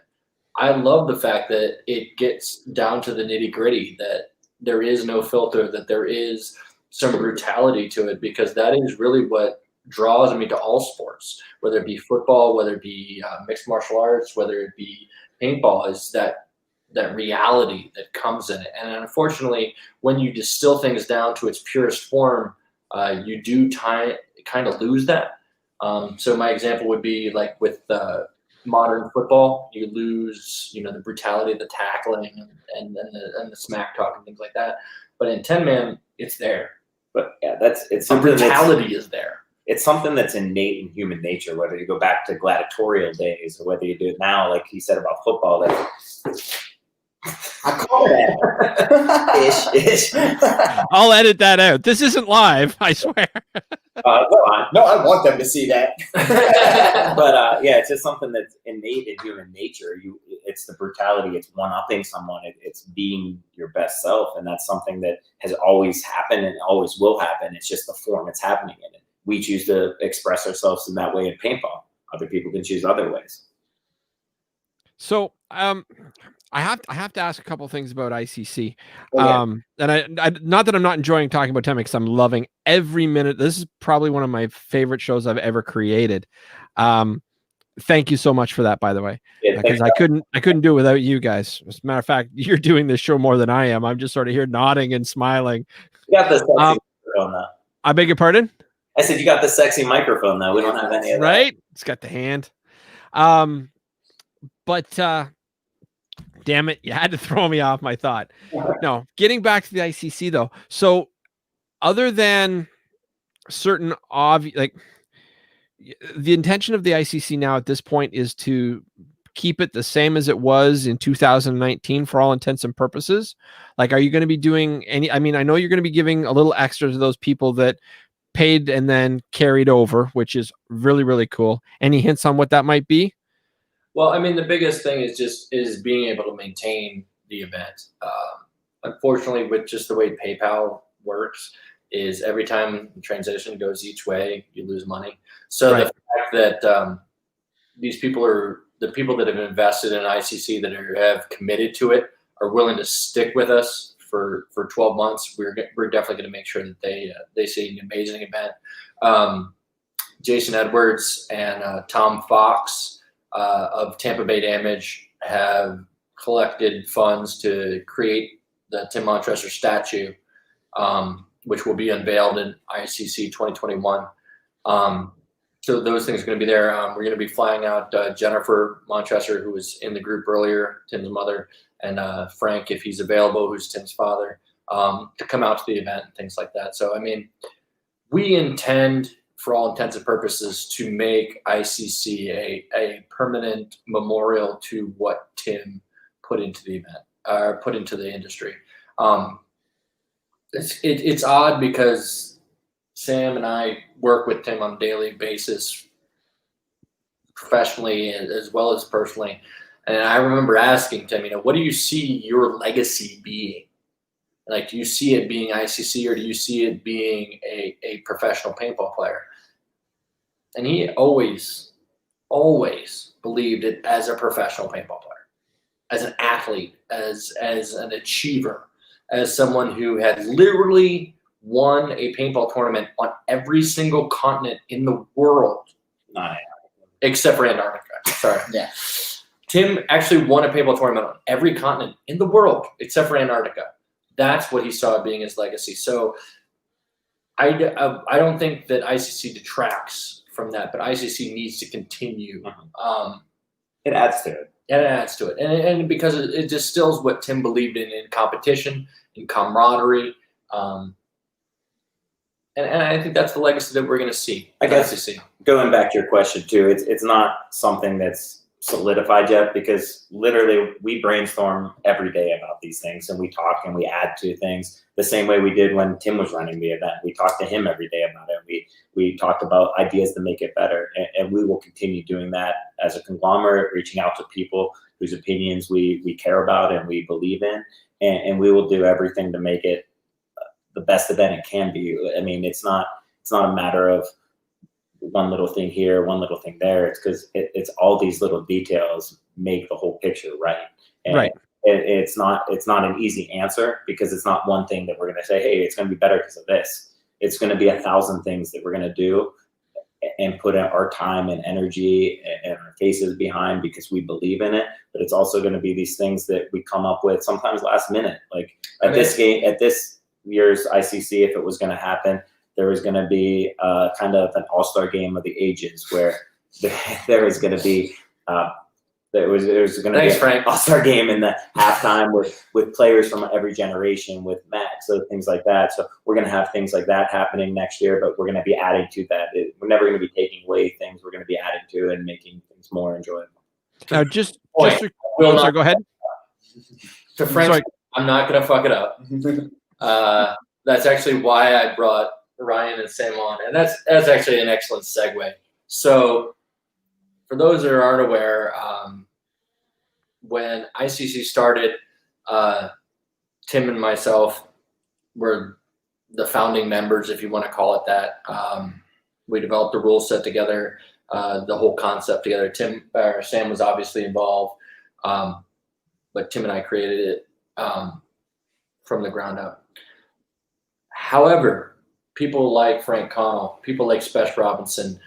[SPEAKER 2] I love the fact that it gets down to the nitty-gritty, that there is no filter, that there is some brutality to it, because that is really what draws me to all sports, whether it be football, whether it be mixed martial arts, whether it be paintball, is that reality that comes in it. And unfortunately, when you distill things down to its purest form, you do kind of lose that. So my example would be like with modern football, you lose, you know, the brutality, the tackling, and the smack talk and things like that. But in 10-man, it's there.
[SPEAKER 3] But yeah, it's
[SPEAKER 2] the brutality is there.
[SPEAKER 3] It's something that's innate in human nature, whether you go back to gladiatorial days or whether you do it now, like he said about football.
[SPEAKER 4] I call that.
[SPEAKER 3] Ish.
[SPEAKER 1] I'll edit that out. This isn't live, I swear.
[SPEAKER 4] No, I want them to see that.
[SPEAKER 3] But yeah, it's just something that's innate in human nature. It's the brutality. It's one-upping someone. It's being your best self, and that's something that has always happened and always will happen. It's just the form it's happening in it. We choose to express ourselves in that way in paintball. Other people can choose other ways.
[SPEAKER 1] So, I have to ask a couple things about ICC.
[SPEAKER 3] Okay.
[SPEAKER 1] And I not that I'm not enjoying talking about 10 because I'm loving every minute. This is probably one of my favorite shows I've ever created. Thank you so much for that, by the way, because I couldn't do it without you guys. As a matter of fact, you're doing this show more than I am. I'm just sort of here nodding and smiling.
[SPEAKER 3] You got the sexy microphone though.
[SPEAKER 1] I beg your pardon?
[SPEAKER 3] I said you got the sexy microphone though. We don't have any of that.
[SPEAKER 1] Right? It's got the hand. But damn it, you had to throw me off my thought. No, getting back to the ICC though. So other than certain like the intention of the ICC now at this point is to keep it the same as it was in 2019 for all intents and purposes. Like, are you going to be doing any, I mean, I know you're going to be giving a little extra to those people that paid and then carried over, which is really, really cool. Any hints on what that might be?
[SPEAKER 2] Well, I mean, the biggest thing is being able to maintain the event. Unfortunately, with just the way PayPal works, is every time the transaction goes each way, you lose money. So right. The fact that these people are the people that have invested in ICC, that have committed to it, are willing to stick with us for 12 months. We're definitely going to make sure that they see an amazing event. Jason Edwards and Tom Fox of Tampa Bay Damage have collected funds to create the Tim Montressor statue, which will be unveiled in ICC 2021. So those things are going to be there. We're going to be flying out Jennifer Montressor, who was in the group earlier, Tim's mother, and Frank, if he's available, who's Tim's father, to come out to the event and things like that. So, I mean, we intend, for all intents and purposes, to make ICC a permanent memorial to what Tim put into the event, put into the industry. It's odd because Sam and I work with Tim on a daily basis professionally as well as personally. And I remember asking Tim, what do you see your legacy being? Like, do you see it being ICC or do you see it being a professional paintball player? And he always believed it as a professional paintball player, as an athlete, as an achiever, as someone who had literally won a paintball tournament on every single continent in the world. Except for Antarctica. Sorry.
[SPEAKER 4] Yeah.
[SPEAKER 2] Tim actually won a paintball tournament on every continent in the world except for Antarctica. That's what he saw being his legacy. So I don't think that ICC detracts from that, but ICC needs to continue.
[SPEAKER 3] It adds to it.
[SPEAKER 2] It adds to it. And because it distills what Tim believed in competition, in camaraderie. And I think that's the legacy that we're going to see.
[SPEAKER 3] I guess
[SPEAKER 2] ICC.
[SPEAKER 3] Going back to your question too, it's not something that's solidified yet, because literally we brainstorm every day about these things, and we talk and we add to things the same way we did when Tim was running the event. We talked to him every day about it. We talked about ideas to make it better, and we will continue doing that as a conglomerate, reaching out to people whose opinions we care about and we believe in, and we will do everything to make it the best event it can be. I mean, it's not a matter of one little thing here, one little thing there. It's because it's all these little details make the whole picture right. And
[SPEAKER 1] right.
[SPEAKER 3] It's not an easy answer, because it's not one thing that we're going to say, hey, it's going to be better because of this. It's going to be 1,000 things that we're going to do and put our time and energy and our faces behind because we believe in it. But it's also going to be these things that we come up with sometimes last minute. Like at this year's ICC, if it was going to happen, there was going to be kind of an all-star game of the ages where there was going to be there was going to be an all-star game in the halftime with players from every generation with Max, so things like that. So we're going to have things like that happening next year, but we're going to be adding to that. We're never going to be taking away things. We're going to be adding to and making things more enjoyable.
[SPEAKER 1] Now, sorry, go ahead.
[SPEAKER 2] To Frank, I'm not going to fuck it up. That's actually why I brought Ryan and Sam on, and that's actually an excellent segue. So for those that aren't aware, when ICC started, Tim and myself were the founding members, if you want to call it that. We developed the rule set together, the whole concept together. Sam was obviously involved, but Tim and I created it from the ground up. However, people like Frank Connell, people like Spesh Robinson,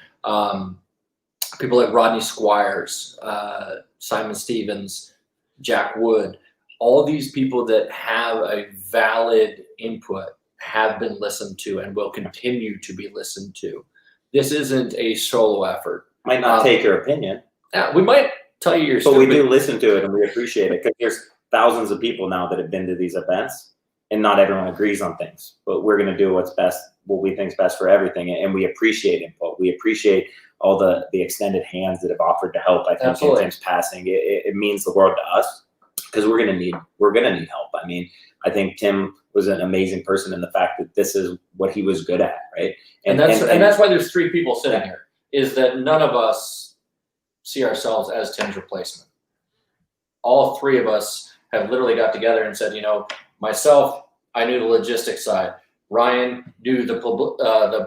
[SPEAKER 2] people like Rodney Squires, Simon Stevens, Jack Wood, all these people that have a valid input have been listened to and will continue to be listened to. This isn't a solo effort.
[SPEAKER 3] Might not take your opinion.
[SPEAKER 2] Yeah, we might tell you your
[SPEAKER 3] story. But we do listen to it and we appreciate it, because there's thousands of people now that have been to these events. And not everyone agrees on things, but we're going to do what's best, what we think is best for everything. And we appreciate input. We appreciate all the extended hands that have offered to help. I think in Tim's passing, it means the world to us, because we're going to need help. I mean, I think Tim was an amazing person in the fact that this is what he was good at, right?
[SPEAKER 2] And that's why there's three people sitting here, is that none of us see ourselves as Tim's replacement. All three of us have literally got together and said, myself, I knew the logistics side. Ryan knew the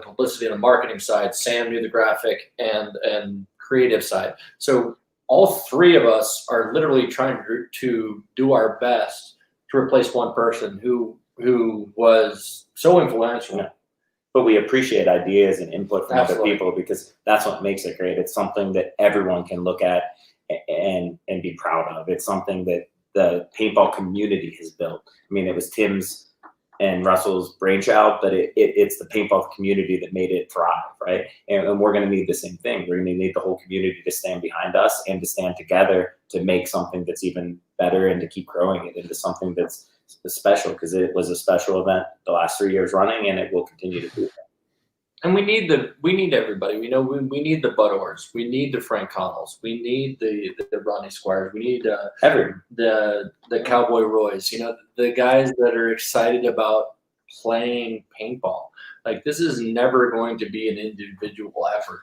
[SPEAKER 2] publicity and the marketing side. Sam knew the graphic and creative side. So all three of us are literally trying to do our best to replace one person who was so influential.
[SPEAKER 3] Yeah. But we appreciate ideas and input from other people, because that's what makes it great. It's something that everyone can look at and be proud of. It's something that the paintball community has built. I mean, it was Tim's and Russell's brainchild, but it's the paintball community that made it thrive, right? And we're going to need the same thing. We're going to need the whole community to stand behind us and to stand together to make something that's even better and to keep growing it into something that's special, because it was a special event the last 3 years running, and it will continue to be that.
[SPEAKER 2] And we need everybody. We need the Bud Orrs. We need the Frank Connells. We need the Rodney Squires. We need the Cowboy Roys. The guys that are excited about playing paintball. Like, this is never going to be an individual effort.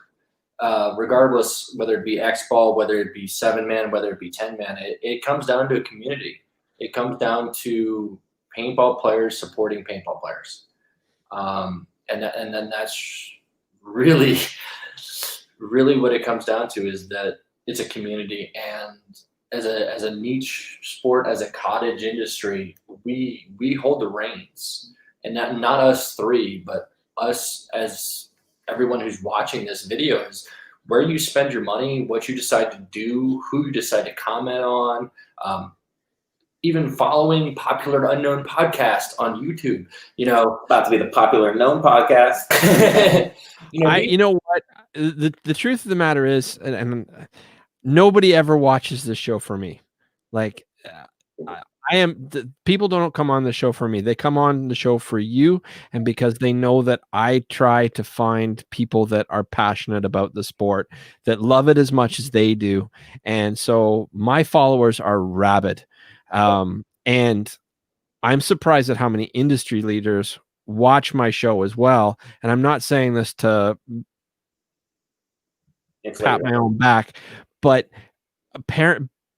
[SPEAKER 2] regardless whether it be X ball, whether it be 7-man, whether it be 10-man, it comes down to a community. It comes down to paintball players supporting paintball players. And then that's really, really what it comes down to, is that it's a community. And as a niche sport, as a cottage industry, we hold the reins, and not us three, but us as everyone who's watching this video, is where you spend your money, what you decide to do, who you decide to comment on, even following popular unknown podcast on YouTube.
[SPEAKER 3] About to be the popular known podcast.
[SPEAKER 1] You know what? The truth of the matter is, and nobody ever watches this show for me. Like, people don't come on the show for me. They come on the show for you, and because they know that I try to find people that are passionate about the sport, that love it as much as they do. And so my followers are rabid. And I'm surprised at how many industry leaders watch my show as well. And I'm not saying this to pat my own back, but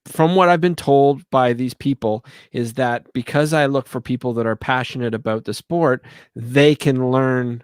[SPEAKER 1] from what I've been told by these people, is that because I look for people that are passionate about the sport, they can learn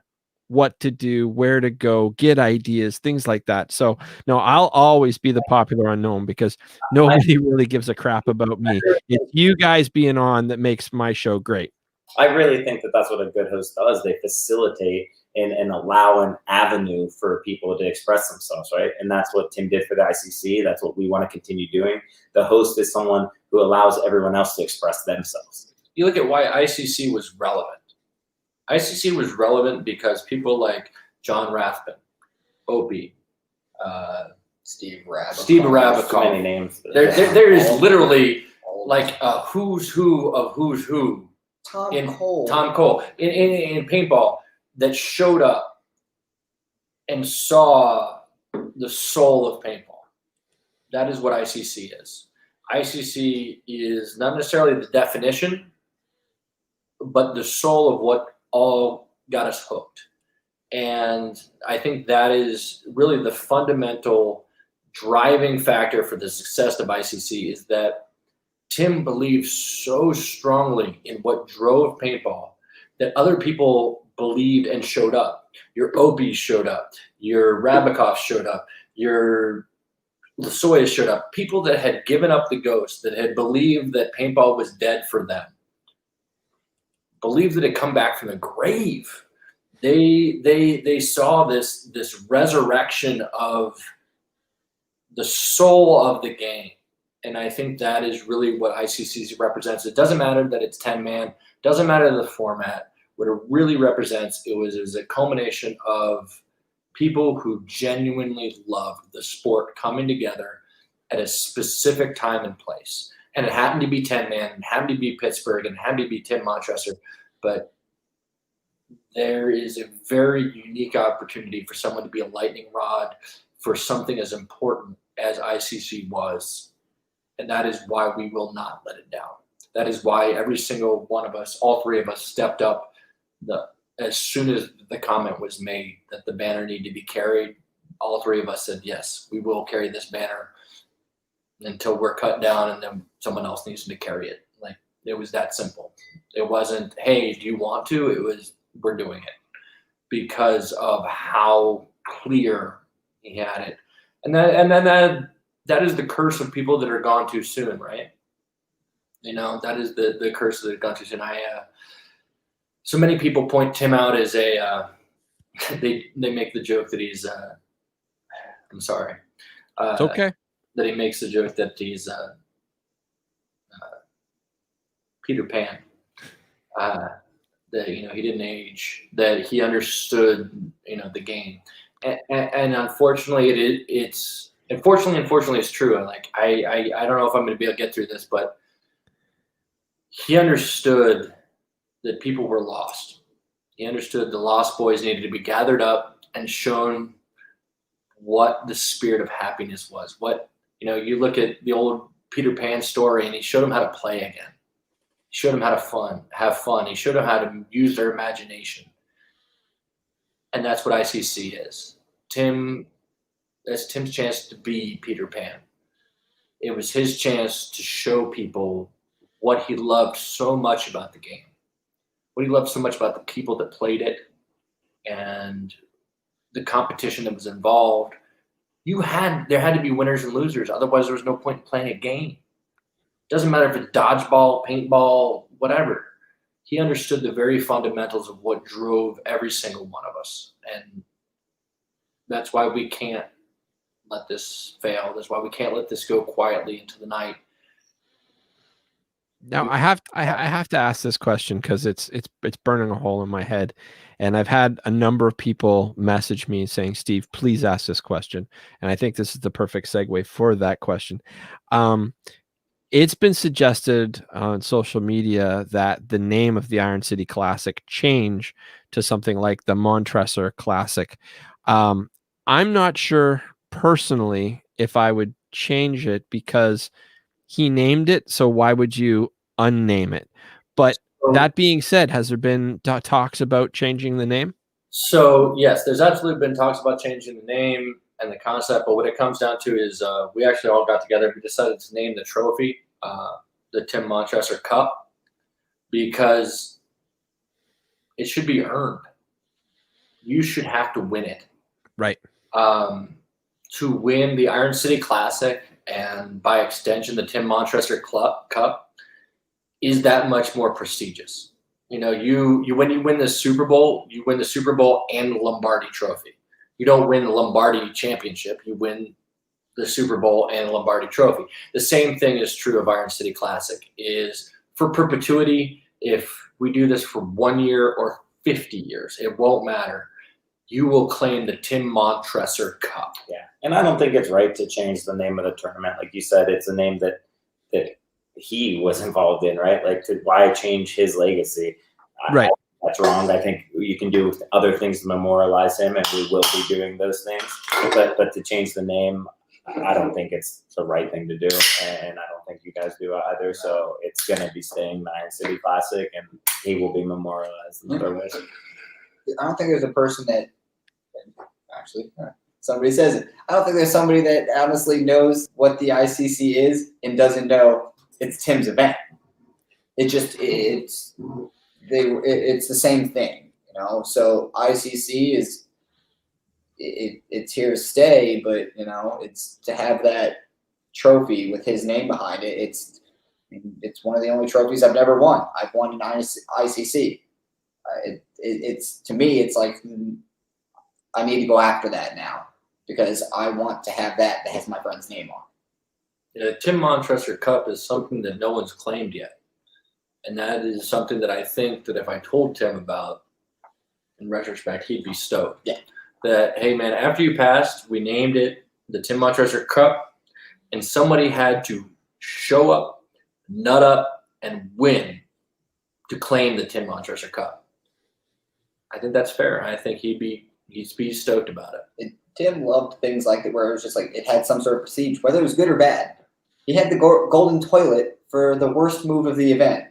[SPEAKER 1] what to do, where to go, get ideas, things like that. So no, I'll always be the popular unknown, because nobody really gives a crap about me. It's you guys being on that makes my show great.
[SPEAKER 3] I really think that that's what a good host does. They facilitate and allow an avenue for people to express themselves, right? And that's what Tim did for the ICC. That's what we want to continue doing. The host is someone who allows everyone else to express themselves.
[SPEAKER 2] You look at why ICC was relevant. ICC was relevant because people like John Rathbun, Opie,
[SPEAKER 4] Steve Rabikoff.
[SPEAKER 3] So many names.
[SPEAKER 2] There is literally like a who's who of who's who.
[SPEAKER 4] Tom Cole
[SPEAKER 2] in paintball that showed up and saw the soul of paintball. That is what ICC is. ICC is not necessarily the definition, but the soul of what all got us hooked. And I think that is really the fundamental driving factor for the success of ICC, is that Tim believes so strongly in what drove paintball that other people believed and showed up. Your Opie showed up. Your Rabikoff showed up. Your Lasoya showed up. People that had given up the ghost, that had believed that paintball was dead for them, believed that it come back from the grave. They saw this resurrection of the soul of the game. And I think that is really what ICC represents. It doesn't matter that it's 10-man, doesn't matter the format. What it really represents, it was a culmination of people who genuinely loved the sport coming together at a specific time and place. And it happened to be 10-man, it happened to be Pittsburgh, and it happened to be Tim Montressor. But there is a very unique opportunity for someone to be a lightning rod for something as important as ICC was. And that is why we will not let it down. That is why every single one of us, all three of us, stepped up as soon as the comment was made that the banner needed to be carried. All three of us said, yes, we will carry this banner until we're cut down, and then someone else needs to carry it. Like, it was that simple. It wasn't, hey, do you want to? It was, we're doing it, because of how clear he had it. And then that is the curse of people that are gone too soon, right? That is the curse that have gone too soon. So many people point Tim out as they make the joke that he's I'm sorry.
[SPEAKER 1] It's okay.
[SPEAKER 2] That he makes the joke that he's Peter Pan. That he didn't age, that he understood the game, and unfortunately it's unfortunately it's true. Like I don't know if I'm going to be able to get through this, but he understood that people were lost. He understood the lost boys needed to be gathered up and shown what the spirit of happiness was. What, you look at the old Peter Pan story, and he showed them how to play again. He showed them how to have fun. He showed them how to use their imagination. And that's what ICC is. Tim That's Tim's chance to be Peter Pan. It was his chance to show people what he loved so much about the game, what he loved so much about the people that played it, and the competition that was involved. There had to be winners and losers. Otherwise, there was no point in playing a game. Doesn't matter if it's dodgeball, paintball, whatever. He understood the very fundamentals of what drove every single one of us. And that's why we can't let this fail. That's why we can't let this go quietly into the night.
[SPEAKER 1] Now I have to ask this question because it's burning a hole in my head, and I've had a number of people message me saying, "Steve, please ask this question," and I think this is the perfect segue for that question. It's been suggested on social media that the name of the Iron City Classic change to something like the Montresor Classic. I'm not sure personally if I would change it because he named it, so why would you unname it? But that being said, has there been talks about changing the name?
[SPEAKER 2] So yes, there's absolutely been talks about changing the name and the concept, but what it comes down to is we actually all got together. We decided to name the trophy the Tim Montresor Cup because it should be earned. You should have to win it.
[SPEAKER 1] Right.
[SPEAKER 2] To win the Iron City Classic and by extension the Tim Montresor Cup is that much more prestigious. You know, when you win the Super Bowl, you win the Super Bowl and the Lombardi Trophy. You don't win the Lombardi Championship. You win the Super Bowl and the Lombardi Trophy. The same thing is true of Iron City Classic. Is for perpetuity. If we do this for 1 year or 50 years, it won't matter. You will claim the Tim Montresor Cup.
[SPEAKER 3] Yeah, and I don't think it's right to change the name of the tournament. Like you said, it's a name that he was involved in, right? Like, why change his legacy?
[SPEAKER 1] Right.
[SPEAKER 3] That's wrong. I think you can do other things to memorialize him, and we will be doing those things. But to change the name, I don't think it's the right thing to do, and I don't think you guys do either. So it's going to be staying the Iron City Classic, and he will be memorialized in other ways.
[SPEAKER 4] I don't think there's a person that actually somebody says it. I don't think there's somebody that honestly knows what the ICC is and doesn't know it's Tim's event. It's the same thing, you know. So ICC is it's here to stay, but you know, it's to have that trophy with his name behind it. It's one of the only trophies I've never won. I've won an ICC. It's to me, it's like I need to go after that now because I want to have that has my friend's name on.
[SPEAKER 2] The Tim Montresor Cup is something that no one's claimed yet. And that is something that I think that if I told Tim about, in retrospect, he'd be stoked.
[SPEAKER 4] Yeah.
[SPEAKER 2] That, hey, man, after you passed, we named it the Tim Montresor Cup, and somebody had to show up, nut up, and win to claim the Tim Montresor Cup. I think that's fair. I think he'd be stoked about it.
[SPEAKER 4] Tim loved things like it where it was just like it had some sort of prestige, whether it was good or bad. He had the golden toilet for the worst move of the event.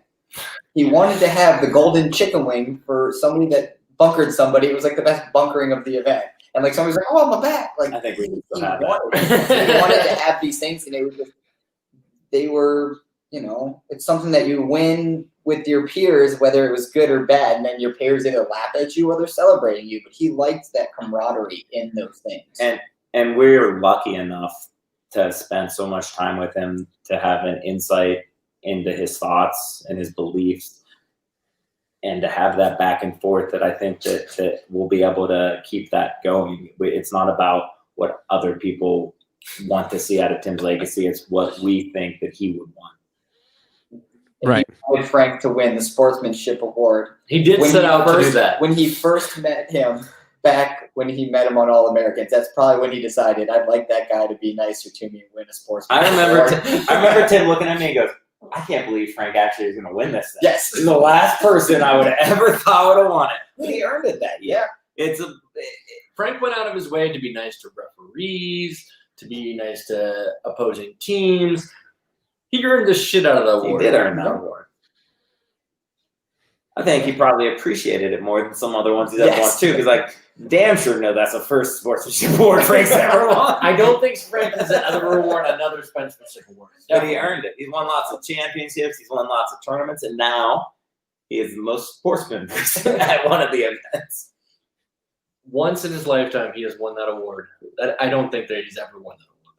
[SPEAKER 4] He wanted to have the golden chicken wing for somebody that bunkered somebody. It was like the best bunkering of the event. And like somebody's like, "Oh, I'm back!" Like
[SPEAKER 3] I think we need to
[SPEAKER 4] he
[SPEAKER 3] have that.
[SPEAKER 4] wanted to have these things, and they were, you know, it's something that you win with your peers, whether it was good or bad, and then your peers either laugh at you or they're celebrating you. But he liked that camaraderie in those things.
[SPEAKER 3] And we're lucky enough to have spent so much time with him to have an insight into his thoughts and his beliefs, and to have that back and forth that I think that we'll be able to keep that going. It's not about what other people want to see out of Tim's legacy. It's what we think that he would want.
[SPEAKER 1] Right.
[SPEAKER 4] He wanted Frank to win the sportsmanship award.
[SPEAKER 2] He did set out to do that.
[SPEAKER 4] When he first met him, back when he met him on All Americans, that's probably when he decided, I'd like that guy to be nicer to me and win a sportsmanship award.
[SPEAKER 3] I remember Tim looking at me and goes, I can't believe Frank actually is going to win this thing.
[SPEAKER 4] Yes.
[SPEAKER 3] He's the last person I would have ever thought would have won it.
[SPEAKER 4] But he earned it that year.
[SPEAKER 2] Frank went out of his way to be nice to referees, to be nice to opposing teams. He earned the shit out of the award.
[SPEAKER 3] He did earn that award. I think he probably appreciated it more than some other ones he's ever won too. Because like, damn sure know that's the first sportsmanship award Frank's ever won.
[SPEAKER 2] I don't think Frank has ever won another sportsmanship award.
[SPEAKER 3] But he earned it. He's won lots of championships. He's won lots of tournaments, and now he is the most sportsman person at one of the events.
[SPEAKER 2] Once in his lifetime, he has won that award. I don't think that he's ever won that award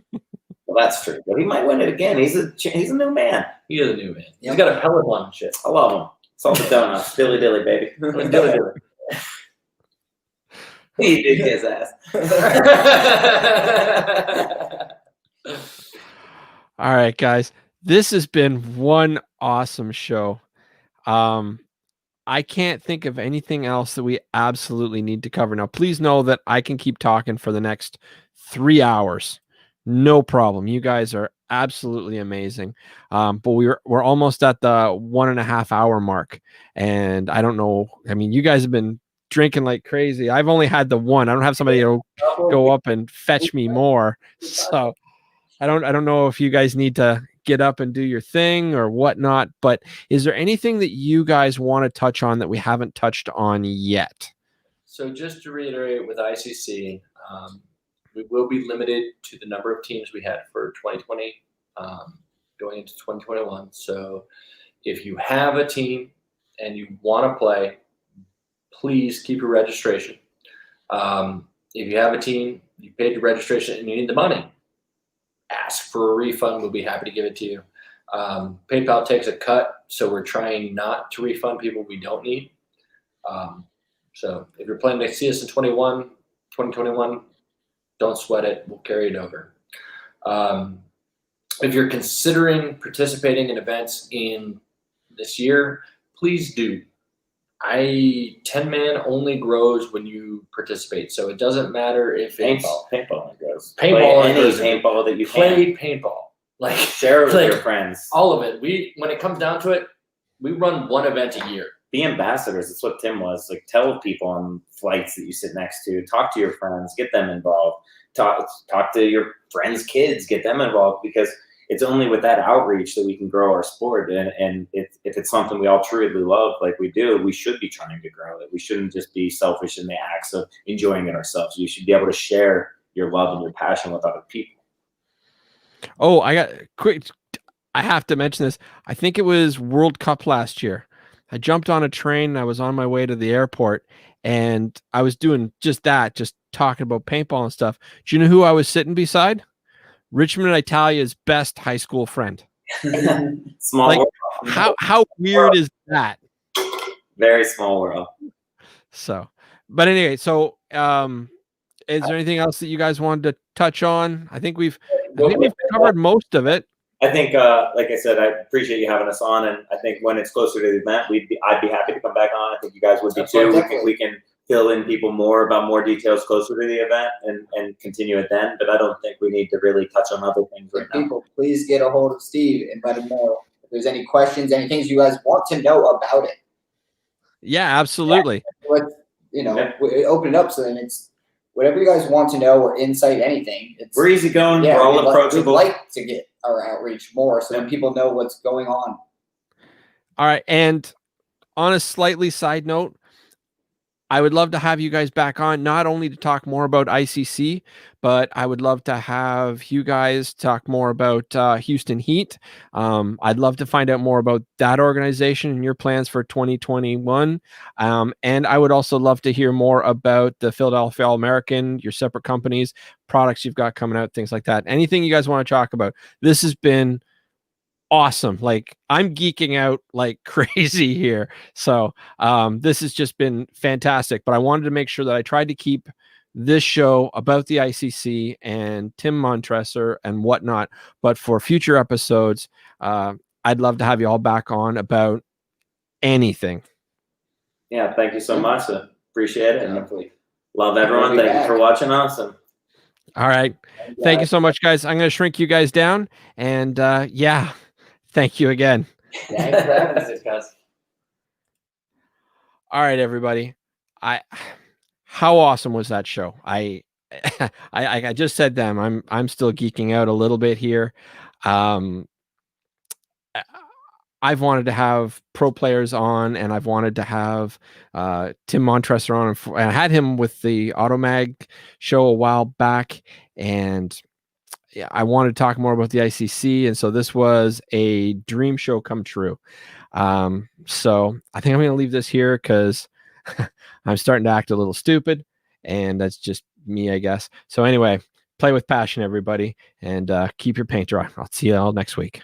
[SPEAKER 2] before.
[SPEAKER 3] Well, that's true. But he might win it again. He's a new man.
[SPEAKER 2] He is a new man. He's got a Peloton and shit.
[SPEAKER 3] I love him. Salted donuts. Dilly dilly, baby.
[SPEAKER 2] Dilly dilly.
[SPEAKER 3] He did his ass.
[SPEAKER 1] All right, guys. This has been one awesome show. I can't think of anything else that we absolutely need to cover. Now, please know that I can keep talking for the next 3 hours. No problem. You guys are absolutely amazing. But we're almost at the 1.5 hour mark. And I don't know. I mean, you guys have been drinking like crazy. I've only had the one. I don't have somebody to go up and fetch me more. So I don't know if you guys need to get up and do your thing or whatnot, but is there anything that you guys want to touch on that we haven't touched on yet?
[SPEAKER 2] So just to reiterate with ICC, we will be limited to the number of teams we had for 2020 going into 2021. So if you have a team and you want to play, please keep your registration. If you have a team, you paid your registration and you need the money, ask for a refund. We'll be happy to give it to you. PayPal takes a cut, so we're trying not to refund people we don't need. So if you're planning to see us in 2021, don't sweat it. We'll carry it over. If you're considering participating in events in this year, please do. 10-man only grows when you participate, so it doesn't matter if
[SPEAKER 3] Paintball only grows.
[SPEAKER 2] Paintball
[SPEAKER 3] play any
[SPEAKER 2] grows.
[SPEAKER 3] paintball that you
[SPEAKER 2] Play
[SPEAKER 3] can.
[SPEAKER 2] paintball. Like
[SPEAKER 3] Share it with your friends.
[SPEAKER 2] All of it. When it comes down to it, we run one event a year.
[SPEAKER 3] Be ambassadors. That's what Tim was. Like, tell people on flights that you sit next to. Talk to your friends. Get them involved. Talk to your friends' kids. Get them involved, because it's only with that outreach that we can grow our sport. And if it's something we all truly love, like we do, we should be trying to grow it. We shouldn't just be selfish in the acts of enjoying it ourselves. You should be able to share your love and your passion with other people.
[SPEAKER 1] Oh, I have to mention this. I think it was World Cup last year. I jumped on a train. I was on my way to the airport, and I was doing just that, just talking about paintball and stuff. Do you know who I was sitting beside? Richmond, Italia's best high school friend.
[SPEAKER 3] Small
[SPEAKER 1] like,
[SPEAKER 3] world.
[SPEAKER 1] How weird is that?
[SPEAKER 3] Very small world.
[SPEAKER 1] So, but anyway, so is there anything else that you guys wanted to touch on? I think we've covered most of it.
[SPEAKER 3] I think, like I said, I appreciate you having us on, and I think when it's closer to the event, I'd be happy to come back on. I think you guys would be too. We can fill in people more about more details closer to the event and continue it then. But I don't think we need to really touch on other things right now.
[SPEAKER 4] People, please get a hold of Steve and let him know if there's any questions, any things you guys want to know about it.
[SPEAKER 1] Yeah, absolutely.
[SPEAKER 4] Yeah. We open it up so then it's whatever you guys want to know or insight, anything.
[SPEAKER 3] We're easygoing. We're all approachable.
[SPEAKER 4] We'd like to get our outreach more so that people know what's going on.
[SPEAKER 1] All right. And on a slightly side note, I would love to have you guys back on, not only to talk more about ICC, but I would love to have you guys talk more about Houston Heat. I'd love to find out more about that organization and your plans for 2021. And I would also love to hear more about the Philadelphia All-American, your separate companies, products you've got coming out, things like that. Anything you guys want to talk about. This has been awesome. Like, I'm geeking out like crazy here. So this has just been fantastic, but I wanted to make sure that I tried to keep this show about the ICC and Tim Montresor and whatnot. But for future episodes, I'd love to have you all back on about anything.
[SPEAKER 3] Yeah. Thank you so much. Appreciate it. And love everyone. Thank you for watching us. And
[SPEAKER 1] all right. Thank you so much, guys. I'm going to shrink you guys down, and yeah. Thank you again.
[SPEAKER 2] Thanks for having us, guys.
[SPEAKER 1] All right, everybody. How awesome was that show? I just said them. I'm still geeking out a little bit here. I've wanted to have pro players on, and I've wanted to have Tim Montresor on. And I had him with the Automag show a while back, and yeah, I wanted to talk more about the ICC, and so this was a dream show come true. So I think I'm going to leave this here because I'm starting to act a little stupid, and that's just me, I guess. So anyway, play with passion, everybody, and keep your paint dry. I'll see you all next week.